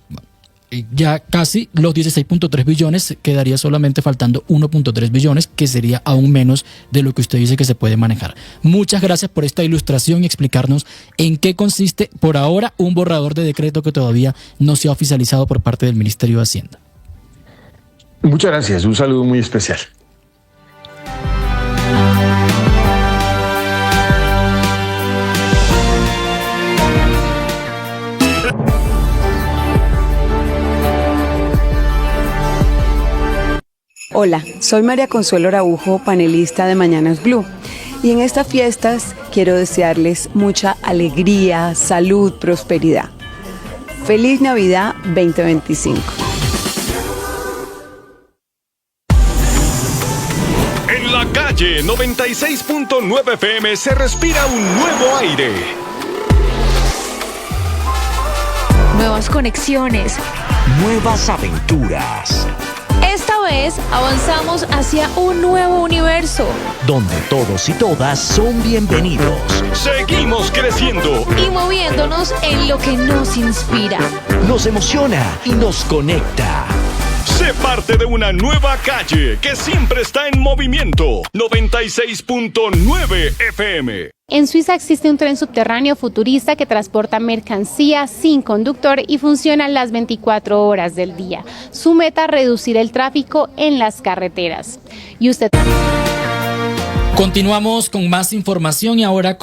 Ya casi los 16.3 billones, quedaría solamente faltando 1.3 billones, que sería aún menos de lo que usted dice que se puede manejar. Muchas gracias por esta ilustración y explicarnos en qué consiste por ahora un borrador de decreto que todavía no se ha oficializado por parte del Ministerio de Hacienda. Muchas gracias, un saludo muy especial. Hola, soy María Consuelo Araujo, panelista de Mañanas Blue. Y en estas fiestas quiero desearles mucha alegría, salud, prosperidad. Feliz Navidad 2025. En la calle 96.9 FM se respira un nuevo aire. Nuevas conexiones. Nuevas aventuras. Esta vez avanzamos hacia un nuevo universo. Donde todos y todas son bienvenidos. Seguimos creciendo. Y moviéndonos en lo que nos inspira. Nos emociona y nos conecta. Sé parte de una nueva calle que siempre está en movimiento. 96.9 FM. En Suiza existe un tren subterráneo futurista que transporta mercancía sin conductor y funciona las 24 horas del día. Su meta, reducir el tráfico en las carreteras. Y usted... Continuamos con más información y ahora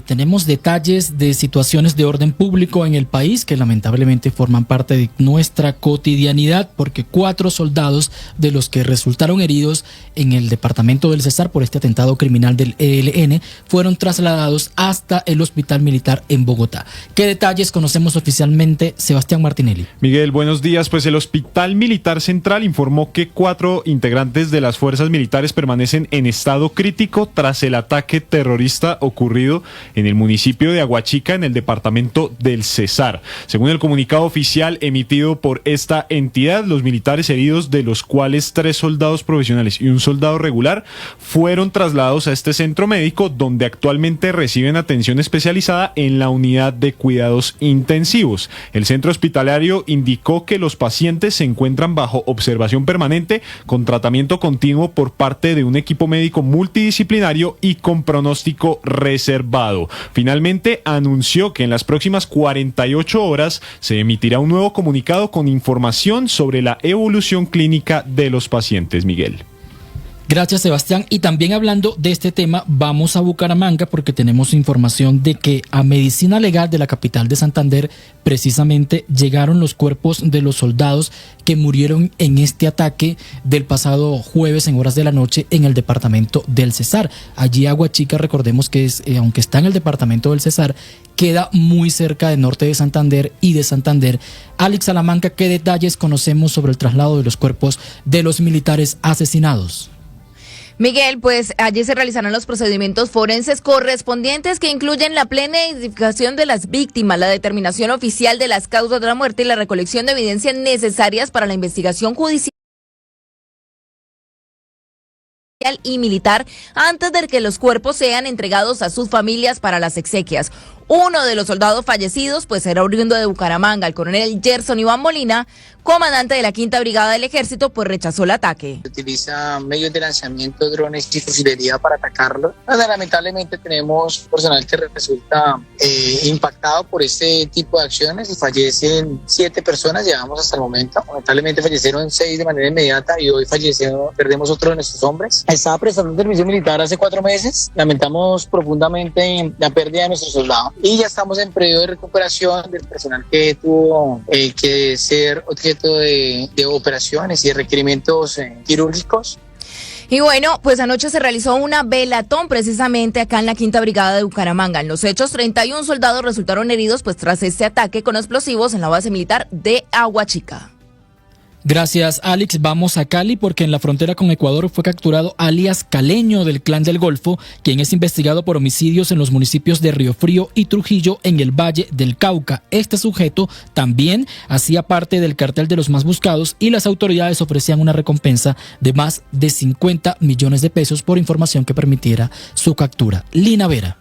tenemos detalles de situaciones de orden público en el país que lamentablemente forman parte de nuestra cotidianidad, porque 4 soldados de los que resultaron heridos en el departamento del Cesar por este atentado criminal del ELN fueron trasladados hasta el hospital militar en Bogotá. ¿Qué detalles conocemos oficialmente, Sebastián Martinelli? Miguel, buenos días. Pues el Hospital Militar Central informó que 4 integrantes de las fuerzas militares permanecen en estado crítico tras el ataque terrorista ocurrido en el municipio de Aguachica, en el departamento del Cesar. Según el comunicado oficial emitido por esta entidad, los militares heridos, de los cuales 3 soldados profesionales y un soldado regular, fueron trasladados a este centro médico, donde actualmente reciben atención especializada en la unidad de cuidados intensivos. El centro hospitalario indicó que los pacientes se encuentran bajo observación permanente con tratamiento continuo por parte de un equipo médico multidisciplinario y con pronóstico reservado. Finalmente anunció que en las próximas 48 horas se emitirá un nuevo comunicado con información sobre la evolución clínica de los pacientes. Miguel. Gracias, Sebastián. Y también hablando de este tema, vamos a Bucaramanga porque tenemos información de que a Medicina Legal de la capital de Santander precisamente llegaron los cuerpos de los soldados que murieron en este ataque del pasado jueves en horas de la noche en el departamento del Cesar. Allí Aguachica, recordemos que aunque está en el departamento del Cesar, queda muy cerca del norte de Santander y de Santander. Alex Salamanca, ¿qué detalles conocemos sobre el traslado de los cuerpos de los militares asesinados? Miguel, pues allí se realizarán los procedimientos forenses correspondientes que incluyen la plena identificación de las víctimas, la determinación oficial de las causas de la muerte y la recolección de evidencias necesarias para la investigación judicial y militar antes de que los cuerpos sean entregados a sus familias para las exequias. Uno de los soldados fallecidos pues era oriundo de Bucaramanga, el coronel Gerson Iván Molina, comandante de la 5ª Brigada del Ejército, pues rechazó el ataque. Utiliza medios de lanzamiento, drones y fusilería para atacarlo. Lamentablemente tenemos personal que resulta impactado por este tipo de acciones y fallecen 7 personas, llevamos hasta el momento. Lamentablemente fallecieron 6 de manera inmediata y hoy perdemos otro de nuestros hombres. Estaba prestando un servicio militar hace 4 meses. Lamentamos profundamente la pérdida de nuestros soldados. Y ya estamos en periodo de recuperación del personal que tuvo que ser objeto de operaciones y de requerimientos quirúrgicos. Y bueno, pues anoche se realizó una velatón precisamente acá en la 5ª Brigada de Bucaramanga. En los hechos, 31 soldados resultaron heridos pues tras este ataque con explosivos en la base militar de Aguachica. Gracias, Alex. Vamos a Cali porque en la frontera con Ecuador fue capturado alias Caleño del Clan del Golfo, quien es investigado por homicidios en los municipios de Río Frío y Trujillo en el Valle del Cauca. Este sujeto también hacía parte del cartel de los más buscados y las autoridades ofrecían una recompensa de más de 50 millones de pesos por información que permitiera su captura. Lina Vera.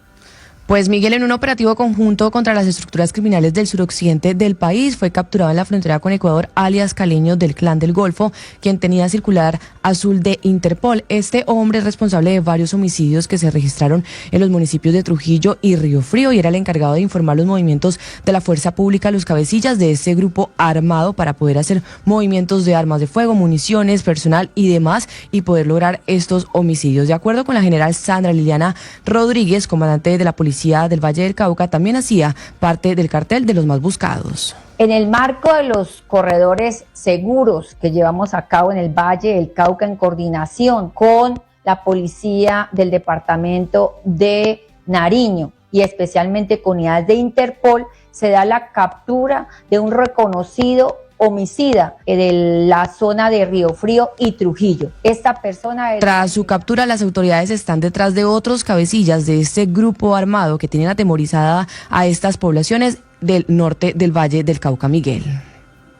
Pues Miguel, en un operativo conjunto contra las estructuras criminales del suroccidente del país, fue capturado en la frontera con Ecuador alias Caleño del Clan del Golfo, quien tenía circular azul de Interpol. Este hombre es responsable de varios homicidios que se registraron en los municipios de Trujillo y Río Frío y era el encargado de informar los movimientos de la fuerza pública, los cabecillas de este grupo armado para poder hacer movimientos de armas de fuego, municiones, personal y demás y poder lograr estos homicidios. De acuerdo con la general Sandra Liliana Rodríguez, comandante de la Policía policía del Valle del Cauca también hacía parte del cartel de los más buscados. En el marco de los corredores seguros que llevamos a cabo en el Valle del Cauca en coordinación con la policía del departamento de Nariño y especialmente con unidades de Interpol, se da la captura de un reconocido homicida de la zona de Río Frío y Trujillo. Esta persona... Tras su captura, las autoridades están detrás de otros cabecillas de este grupo armado que tienen atemorizada a estas poblaciones del norte del Valle del Cauca. Miguel.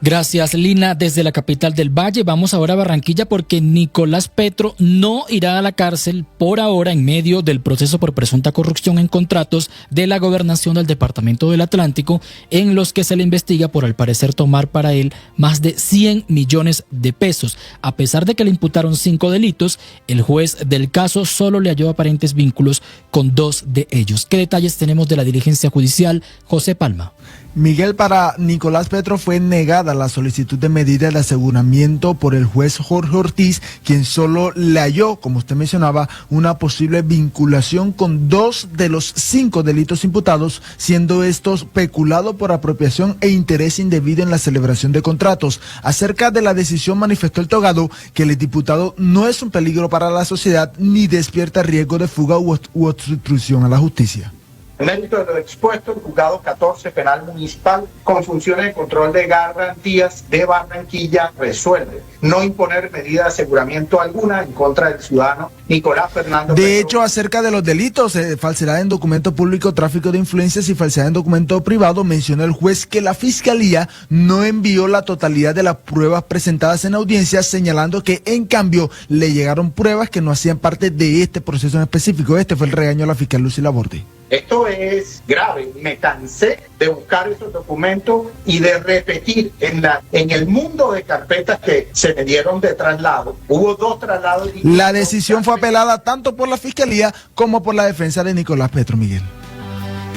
Gracias, Lina. Desde la capital del Valle vamos ahora a Barranquilla porque Nicolás Petro no irá a la cárcel por ahora en medio del proceso por presunta corrupción en contratos de la gobernación del Departamento del Atlántico, en los que se le investiga por al parecer tomar para él más de 100 millones de pesos. A pesar de que le imputaron 5 delitos, el juez del caso solo le halló aparentes vínculos con 2 de ellos. ¿Qué detalles tenemos de la diligencia judicial? José Palma. Miguel, para Nicolás Petro fue negada la solicitud de medida de aseguramiento por el juez Jorge Ortiz, quien solo le halló, como usted mencionaba, una posible vinculación con 2 de los 5 delitos imputados, siendo estos peculado por apropiación e interés indebido en la celebración de contratos. Acerca de la decisión manifestó el togado que el diputado no es un peligro para la sociedad ni despierta riesgo de fuga u obstrucción a la justicia. En mérito de lo expuesto, el juzgado 14 penal municipal con funciones de control de garantías de Barranquilla resuelve no imponer medida de aseguramiento alguna en contra del ciudadano Nicolás Fernando Petro. De hecho, acerca de los delitos, falsedad en documento público, tráfico de influencias y falsedad en documento privado, mencionó el juez que la Fiscalía no envió la totalidad de las pruebas presentadas en audiencia, señalando que en cambio le llegaron pruebas que no hacían parte de este proceso en específico. Este fue el regaño de la fiscal Lucy Laborde. Esto es grave. Me cansé de buscar esos documentos y de repetir en el mundo de carpetas que se me dieron de traslado. Hubo 2 traslados. La decisión fue apelada tanto por la Fiscalía como por la defensa de Nicolás Petro, Miguel.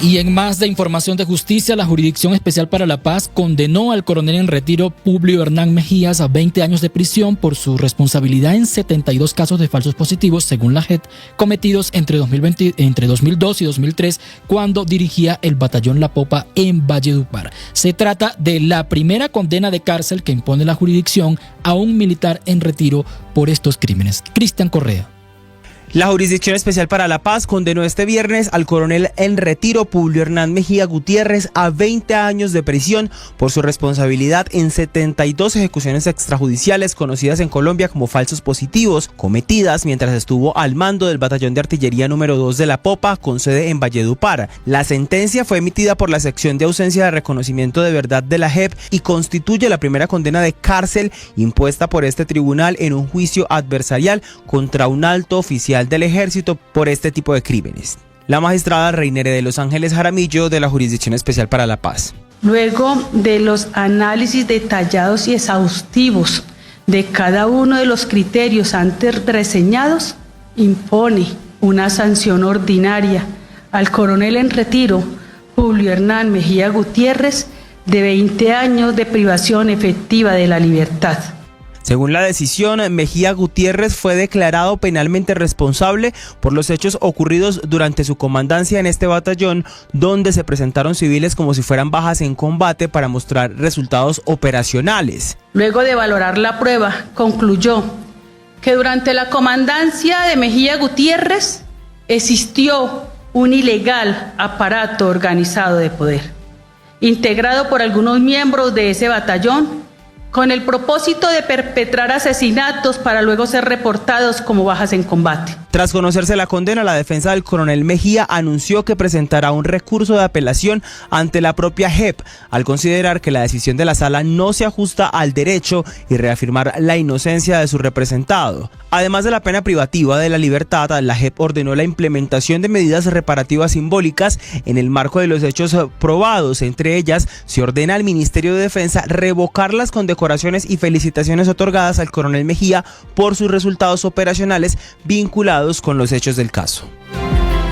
Y en más de información de justicia, la Jurisdicción Especial para la Paz condenó al coronel en retiro Publio Hernán Mejías a 20 años de prisión por su responsabilidad en 72 casos de falsos positivos, según la JEP, cometidos entre 2002 y 2003, cuando dirigía el batallón La Popa en Valledupar. Se trata de la primera condena de cárcel que impone la jurisdicción a un militar en retiro por estos crímenes. Cristian Correa. La Jurisdicción Especial para la Paz condenó este viernes al coronel en retiro Publio Hernán Mejía Gutiérrez a 20 años de prisión por su responsabilidad en 72 ejecuciones extrajudiciales conocidas en Colombia como falsos positivos, cometidas mientras estuvo al mando del Batallón de Artillería número 2 de La Popa, con sede en Valledupar. La sentencia fue emitida por la sección de ausencia de reconocimiento de verdad de la JEP y constituye la primera condena de cárcel impuesta por este tribunal en un juicio adversarial contra un alto oficial del Ejército por este tipo de crímenes. La magistrada Reinere de Los Ángeles Jaramillo, de la Jurisdicción Especial para la Paz. Luego de los análisis detallados y exhaustivos de cada uno de los criterios antes reseñados, impone una sanción ordinaria al coronel en retiro Publio Hernán Mejía Gutiérrez de 20 años de privación efectiva de la libertad. Según la decisión, Mejía Gutiérrez fue declarado penalmente responsable por los hechos ocurridos durante su comandancia en este batallón, donde se presentaron civiles como si fueran bajas en combate para mostrar resultados operacionales. Luego de valorar la prueba, concluyó que durante la comandancia de Mejía Gutiérrez existió un ilegal aparato organizado de poder, integrado por algunos miembros de ese batallón, con el propósito de perpetrar asesinatos para luego ser reportados como bajas en combate. Tras conocerse la condena, la defensa del coronel Mejía anunció que presentará un recurso de apelación ante la propia JEP, al considerar que la decisión de la sala no se ajusta al derecho y reafirmar la inocencia de su representado. Además de la pena privativa de la libertad, la JEP ordenó la implementación de medidas reparativas simbólicas en el marco de los hechos probados. Entre ellas, se ordena al Ministerio de Defensa revocar las condecoraciones y felicitaciones otorgadas al coronel Mejía por sus resultados operacionales vinculados con los hechos del caso.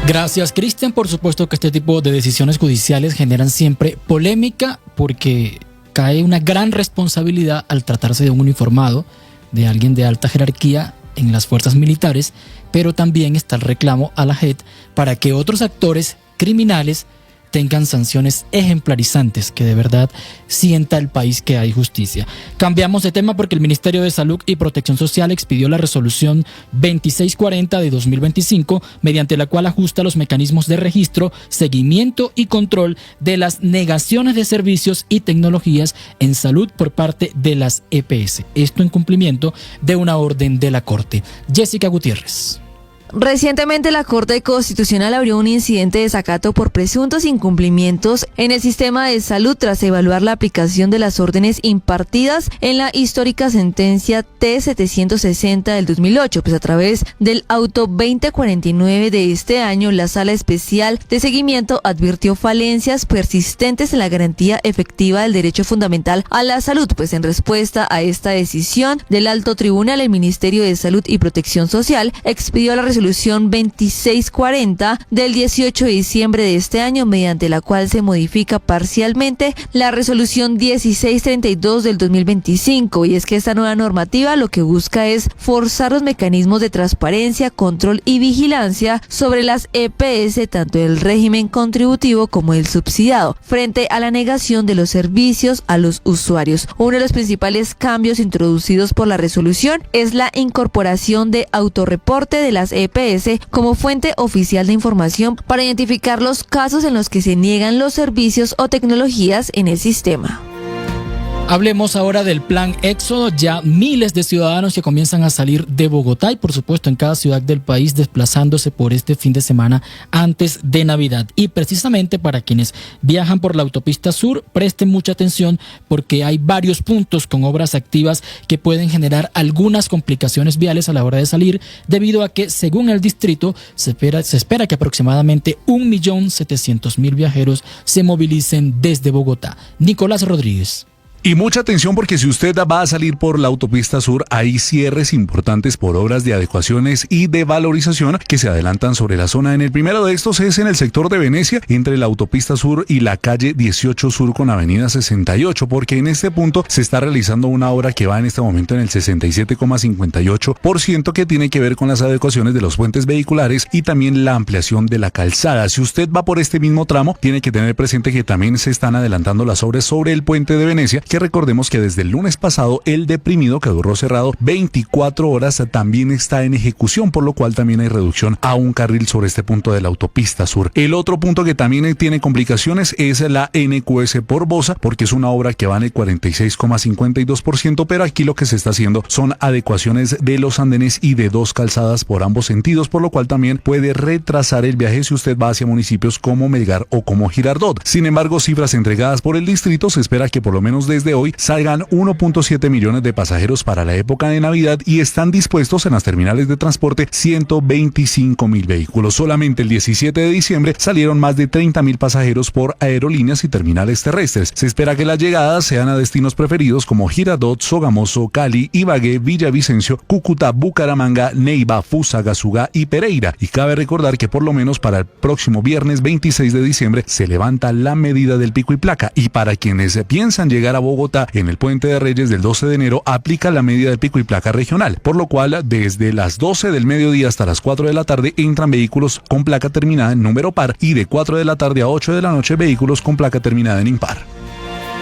Gracias, Cristian. Por supuesto que este tipo de decisiones judiciales generan siempre polémica porque cae una gran responsabilidad al tratarse de un uniformado, de alguien de alta jerarquía en las fuerzas militares, pero también está el reclamo a la JEP para que otros actores criminales tengan sanciones ejemplarizantes, que de verdad sienta el país que hay justicia. Cambiamos de tema porque el Ministerio de Salud y Protección Social expidió la resolución 2640 de 2025, mediante la cual ajusta los mecanismos de registro, seguimiento y control de las negaciones de servicios y tecnologías en salud por parte de las EPS. Esto en cumplimiento de una orden de la Corte. Jessica Gutiérrez. Recientemente la Corte Constitucional abrió un incidente de desacato por presuntos incumplimientos en el sistema de salud tras evaluar la aplicación de las órdenes impartidas en la histórica sentencia T-760 del 2008. Pues a través del auto 2049 de este año, la Sala Especial de Seguimiento advirtió falencias persistentes en la garantía efectiva del derecho fundamental a la salud. Pues en respuesta a esta decisión del Alto Tribunal, el Ministerio de Salud y Protección Social expidió la resolución 2640 del 18 de diciembre de este año, mediante la cual se modifica parcialmente la resolución 1632 del 2025, y es que esta nueva normativa lo que busca es forzar los mecanismos de transparencia, control y vigilancia sobre las EPS, tanto el régimen contributivo como el subsidiado, frente a la negación de los servicios a los usuarios. Uno de los principales cambios introducidos por la resolución es la incorporación de autorreporte de las EPS como fuente oficial de información para identificar los casos en los que se niegan los servicios o tecnologías en el sistema. Hablemos ahora del plan Éxodo. Ya miles de ciudadanos que comienzan a salir de Bogotá y por supuesto en cada ciudad del país desplazándose por este fin de semana antes de Navidad. Y precisamente para quienes viajan por la autopista sur, presten mucha atención porque hay varios puntos con obras activas que pueden generar algunas complicaciones viales a la hora de salir, debido a que según el distrito se espera que aproximadamente 1.700.000 viajeros se movilicen desde Bogotá. Nicolás Rodríguez. Y mucha atención porque si usted va a salir por la autopista sur, hay cierres importantes por obras de adecuaciones y de valorización que se adelantan sobre la zona. En el primero de estos es en el sector de Venecia, entre la autopista sur y la calle 18 sur con avenida 68, porque en este punto se está realizando una obra que va en este momento en el 67,58%, que tiene que ver con las adecuaciones de los puentes vehiculares y también la ampliación de la calzada. Si usted va por este mismo tramo, tiene que tener presente que también se están adelantando las obras sobre el puente de Venecia, que recordemos que desde el lunes pasado el deprimido, que duró cerrado 24 horas, también está en ejecución, por lo cual también hay reducción a un carril sobre este punto de la autopista sur. El otro punto que también tiene complicaciones es la NQS por Bosa, porque es una obra que va en el 46,52%, pero aquí lo que se está haciendo son adecuaciones de los andenes y de dos calzadas por ambos sentidos, por lo cual también puede retrasar el viaje si usted va hacia municipios como Melgar o como Girardot. Sin embargo, cifras entregadas por el distrito, se espera que por lo menos desde hoy salgan 1.7 millones de pasajeros para la época de Navidad y están dispuestos en las terminales de transporte 125.000 vehículos. Solamente el 17 de diciembre salieron más de 30.000 pasajeros por aerolíneas y terminales terrestres. Se espera que las llegadas sean a destinos preferidos como Girardot, Sogamoso, Cali, Ibagué, Villavicencio, Cúcuta, Bucaramanga, Neiva, Fusagasugá y Pereira. Y cabe recordar que por lo menos para el próximo viernes 26 de diciembre se levanta la medida del pico y placa, y para quienes piensan llegar a Bogotá en el Puente de Reyes del 12 de enero aplica la medida del pico y placa regional, por lo cual desde las 12 del mediodía hasta las 4 de la tarde entran vehículos con placa terminada en número par, y de 4 de la tarde a 8 de la noche vehículos con placa terminada en impar.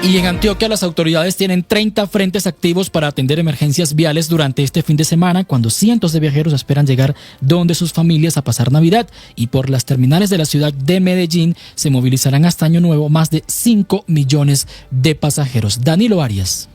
Y en Antioquia las autoridades tienen 30 frentes activos para atender emergencias viales durante este fin de semana, cuando cientos de viajeros esperan llegar donde sus familias a pasar Navidad. Y por las terminales de la ciudad de Medellín se movilizarán hasta Año Nuevo más de 5 millones de pasajeros. Danilo Arias.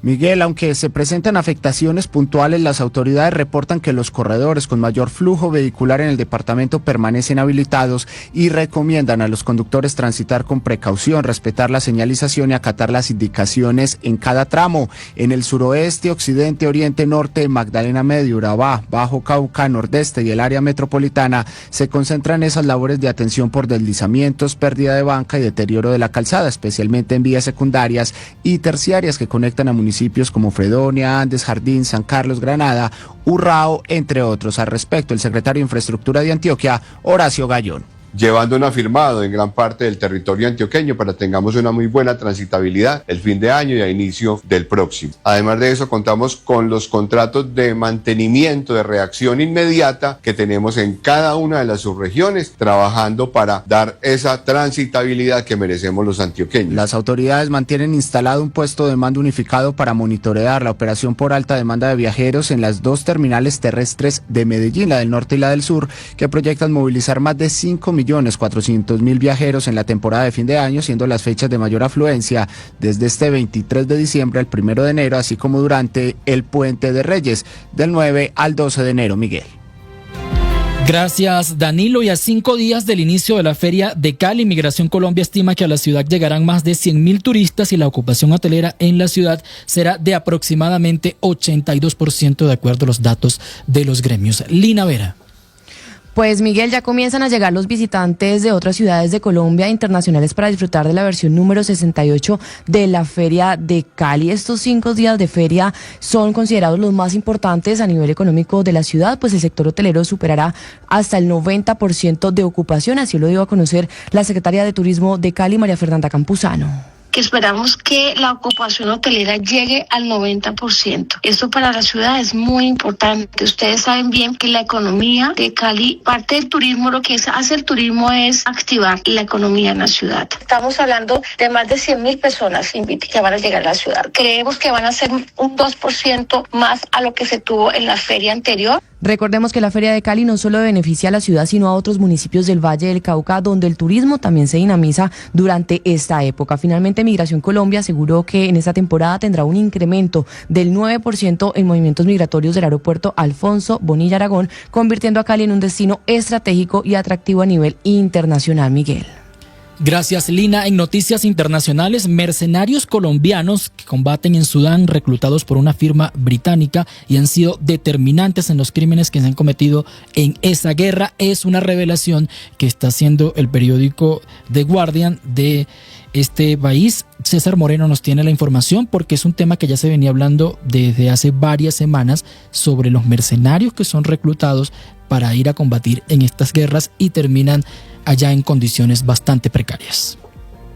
Miguel, aunque se presentan afectaciones puntuales, las autoridades reportan que los corredores con mayor flujo vehicular en el departamento permanecen habilitados y recomiendan a los conductores transitar con precaución, respetar la señalización y acatar las indicaciones en cada tramo. En el suroeste, occidente, oriente, norte, Magdalena Medio, Urabá, Bajo Cauca, Nordeste y el área metropolitana se concentran esas labores de atención por deslizamientos, pérdida de banca y deterioro de la calzada, especialmente en vías secundarias y terciarias que conectan a municipios como Fredonia, Andes, Jardín, San Carlos, Granada, Urrao, entre otros. Al respecto, el secretario de Infraestructura de Antioquia, Horacio Gallón. llevando un afirmado en gran parte del territorio antioqueño para que tengamos una muy buena transitabilidad el fin de año y a inicio del próximo. Además de eso, contamos con los contratos de mantenimiento de reacción inmediata que tenemos en cada una de las subregiones, trabajando para dar esa transitabilidad que merecemos los antioqueños. Las autoridades mantienen instalado un puesto de mando unificado para monitorear la operación por alta demanda de viajeros en las dos terminales terrestres de Medellín, la del norte y la del sur, que proyectan movilizar más de 5.400.000 viajeros en la temporada de fin de año, siendo las fechas de mayor afluencia desde este 23 de diciembre al 1 de enero, así como durante el Puente de Reyes, del 9 al 12 de enero. Miguel. Gracias, Danilo. Y a 5 días del inicio de la Feria de Cali, Migración Colombia estima que a la ciudad llegarán más de 100.000 turistas y la ocupación hotelera en la ciudad será de aproximadamente 82% de acuerdo a los datos de los gremios. Lina Vera. Pues Miguel, ya comienzan a llegar los visitantes de otras ciudades de Colombia internacionales para disfrutar de la versión número 68 de la Feria de Cali. Estos 5 días de feria son considerados los más importantes a nivel económico de la ciudad, pues el sector hotelero superará hasta el 90% de ocupación, así lo dio a conocer la secretaria de Turismo de Cali, María Fernanda Campuzano. Que esperamos que la ocupación hotelera llegue al 90%. Esto para la ciudad es muy importante. Ustedes saben bien que la economía de Cali, parte del turismo, lo que hace el turismo es activar la economía en la ciudad. Estamos hablando de más de 100.000 personas que van a llegar a la ciudad. Creemos que van a ser un 2% más a lo que se tuvo en la feria anterior. Recordemos que la Feria de Cali no solo beneficia a la ciudad, sino a otros municipios del Valle del Cauca, donde el turismo también se dinamiza durante esta época. Finalmente, Migración Colombia aseguró que en esta temporada tendrá un incremento del 9% en movimientos migratorios del aeropuerto Alfonso Bonilla Aragón, convirtiendo a Cali en un destino estratégico y atractivo a nivel internacional. Miguel. Gracias, Lina. En noticias internacionales, mercenarios colombianos que combaten en Sudán, reclutados por una firma británica y han sido determinantes en los crímenes que se han cometido en esa guerra, es una revelación que está haciendo el periódico The Guardian de este país. César Moreno nos tiene la información porque es un tema que ya se venía hablando desde hace varias semanas sobre los mercenarios que son reclutados para ir a combatir en estas guerras y terminan allá en condiciones bastante precarias.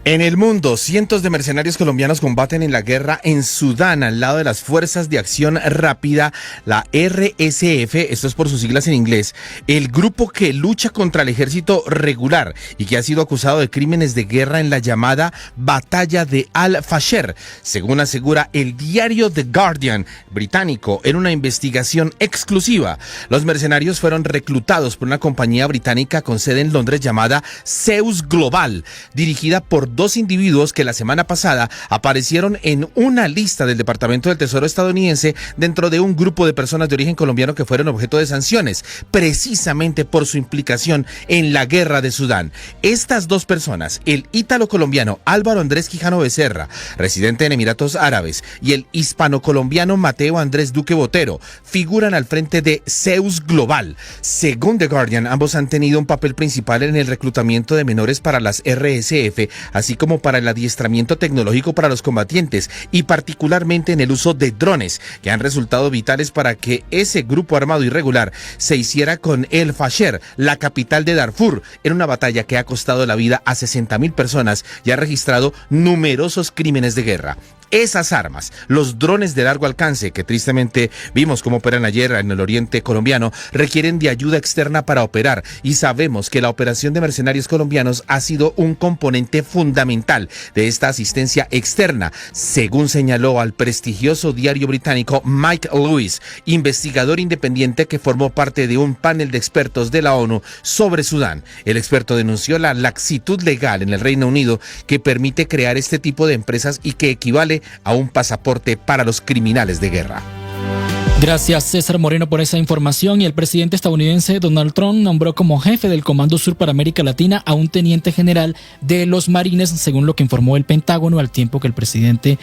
En el mundo, cientos de mercenarios colombianos combaten en la guerra en Sudán al lado de las Fuerzas de Acción Rápida, la RSF, esto es por sus siglas en inglés, el grupo que lucha contra el ejército regular y que ha sido acusado de crímenes de guerra en la llamada Batalla de Al-Fasher, según asegura el diario The Guardian británico en una investigación exclusiva. Los mercenarios fueron reclutados por una compañía británica con sede en Londres llamada Zeus Global, dirigida por 2 individuos que la semana pasada aparecieron en una lista del Departamento del Tesoro estadounidense dentro de un grupo de personas de origen colombiano que fueron objeto de sanciones, precisamente por su implicación en la guerra de Sudán. Estas 2 personas, el ítalo-colombiano Álvaro Andrés Quijano Becerra, residente en Emiratos Árabes, y el hispano-colombiano Mateo Andrés Duque Botero, figuran al frente de Zeus Global. Según The Guardian, ambos han tenido un papel principal en el reclutamiento de menores para las RSF, así como para el adiestramiento tecnológico para los combatientes y particularmente en el uso de drones, que han resultado vitales para que ese grupo armado irregular se hiciera con El Fasher, la capital de Darfur, en una batalla que ha costado la vida a 60.000 personas y ha registrado numerosos crímenes de guerra. Esas armas, los drones de largo alcance que tristemente vimos cómo operan ayer en el oriente colombiano, requieren de ayuda externa para operar y sabemos que la operación de mercenarios colombianos ha sido un componente fundamental de esta asistencia externa, según señaló al prestigioso diario británico Mike Lewis, investigador independiente que formó parte de un panel de expertos de la ONU sobre Sudán. El experto denunció la laxitud legal en el Reino Unido que permite crear este tipo de empresas y que equivale a un pasaporte para los criminales de guerra. Gracias, César Moreno, por esa información. Y el presidente estadounidense Donald Trump nombró como jefe del Comando Sur para América Latina a un teniente general de los Marines, según lo que informó el Pentágono, al tiempo que el presidente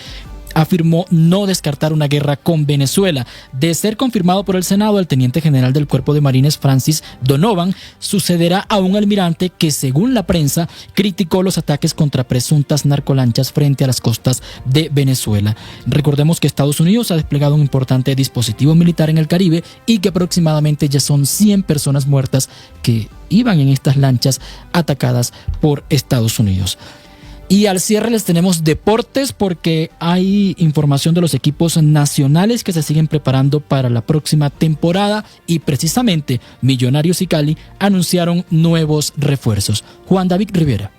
afirmó no descartar una guerra con Venezuela. De ser confirmado por el Senado, el teniente general del Cuerpo de Marines, Francis Donovan, sucederá a un almirante que, según la prensa, criticó los ataques contra presuntas narcolanchas frente a las costas de Venezuela. Recordemos que Estados Unidos ha desplegado un importante dispositivo militar en el Caribe y que aproximadamente ya son 100 personas muertas que iban en estas lanchas atacadas por Estados Unidos. Y al cierre les tenemos deportes porque hay información de los equipos nacionales que se siguen preparando para la próxima temporada y precisamente Millonarios y Cali anunciaron nuevos refuerzos. Juan David Rivera.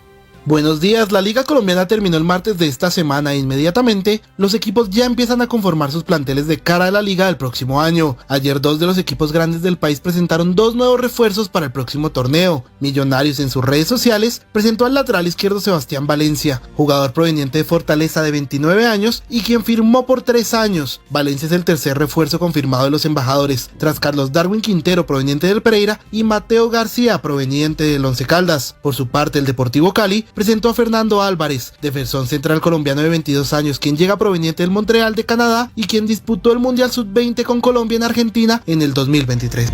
Buenos días, la Liga Colombiana terminó el martes de esta semana e inmediatamente los equipos ya empiezan a conformar sus planteles de cara a la liga del próximo año. Ayer 2 de los equipos grandes del país presentaron 2 nuevos refuerzos para el próximo torneo. Millonarios en sus redes sociales presentó al lateral izquierdo Sebastián Valencia, jugador proveniente de Fortaleza de 29 años y quien firmó por 3 años. Valencia es el tercer refuerzo confirmado de los embajadores, tras Carlos Darwin Quintero proveniente del Pereira y Mateo García proveniente del Once Caldas. Por su parte, el Deportivo Cali presentó a Fernando Álvarez, defensor central colombiano de 22 años, quien llega proveniente del Montreal de Canadá y quien disputó el Mundial Sub-20 con Colombia en Argentina en el 2023.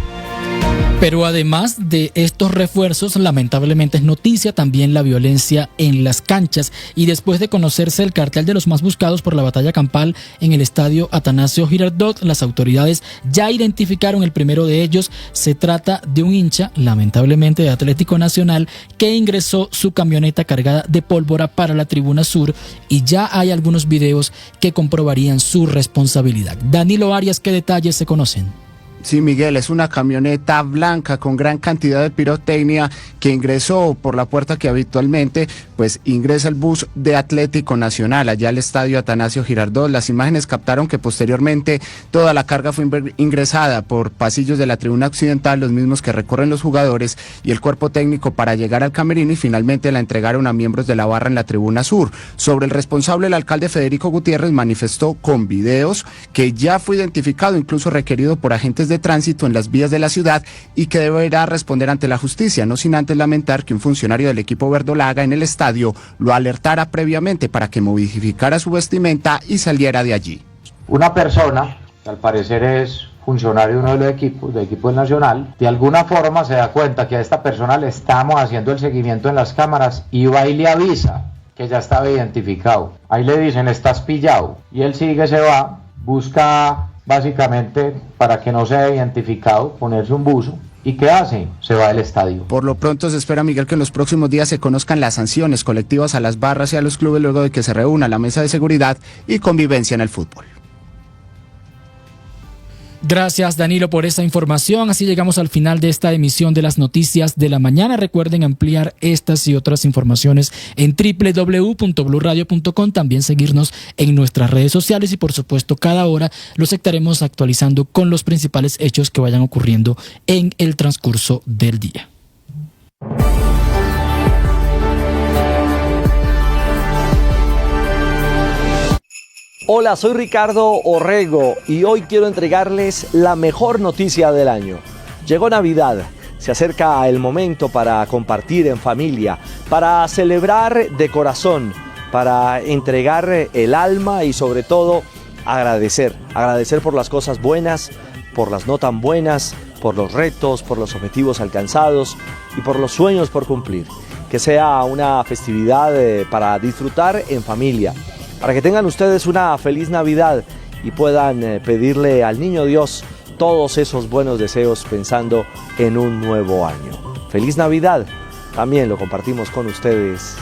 Pero además de estos refuerzos, lamentablemente es noticia también la violencia en las canchas. Y después de conocerse el cartel de los más buscados por la batalla campal en el estadio Atanasio Girardot, las autoridades ya identificaron el primero de ellos. Se trata de un hincha, lamentablemente de Atlético Nacional, que ingresó su camioneta cargada de pólvora para la tribuna sur y ya hay algunos videos que comprobarían su responsabilidad. Danilo Arias, ¿qué detalles se conocen? Sí, Miguel, es una camioneta blanca con gran cantidad de pirotecnia que ingresó por la puerta que habitualmente pues ingresa el bus de Atlético Nacional allá al estadio Atanasio Girardot. Las imágenes captaron que posteriormente toda la carga fue ingresada por pasillos de la tribuna occidental, los mismos que recorren los jugadores y el cuerpo técnico para llegar al camerino y finalmente la entregaron a miembros de la barra en la tribuna sur. Sobre el responsable, el alcalde Federico Gutiérrez manifestó con videos que ya fue identificado, incluso requerido por agentes de tránsito en las vías de la ciudad y que deberá responder ante la justicia, no sin antes lamentar que un funcionario del equipo verdolaga en el estadio lo alertara previamente para que modificara su vestimenta y saliera de allí. Una persona, que al parecer es funcionario de uno de los equipos, del equipo nacional, de alguna forma se da cuenta que a esta persona le estamos haciendo el seguimiento en las cámaras y va y le avisa que ya estaba identificado. Ahí le dicen, estás pillado, y él sigue, se va, busca básicamente para que no sea identificado, ponerse un buzo. ¿Y qué hace? Se va del estadio. Por lo pronto se espera, Miguel, que en los próximos días se conozcan las sanciones colectivas a las barras y a los clubes luego de que se reúna la mesa de seguridad y convivencia en el fútbol. Gracias, Danilo, por esa información. Así llegamos al final de esta emisión de las noticias de la mañana. Recuerden ampliar estas y otras informaciones en www.bluradio.com. También seguirnos en nuestras redes sociales y, por supuesto, cada hora los estaremos actualizando con los principales hechos que vayan ocurriendo en el transcurso del día. Hola, soy Ricardo Orrego y hoy quiero entregarles la mejor noticia del año. Llegó Navidad, se acerca el momento para compartir en familia, para celebrar de corazón, para entregar el alma y sobre todo agradecer por las cosas buenas, por las no tan buenas, por los retos, por los objetivos alcanzados y por los sueños por cumplir. Que sea una festividad para disfrutar en familia, para que tengan ustedes una feliz Navidad y puedan pedirle al Niño Dios todos esos buenos deseos pensando en un nuevo año. ¡Feliz Navidad! También lo compartimos con ustedes.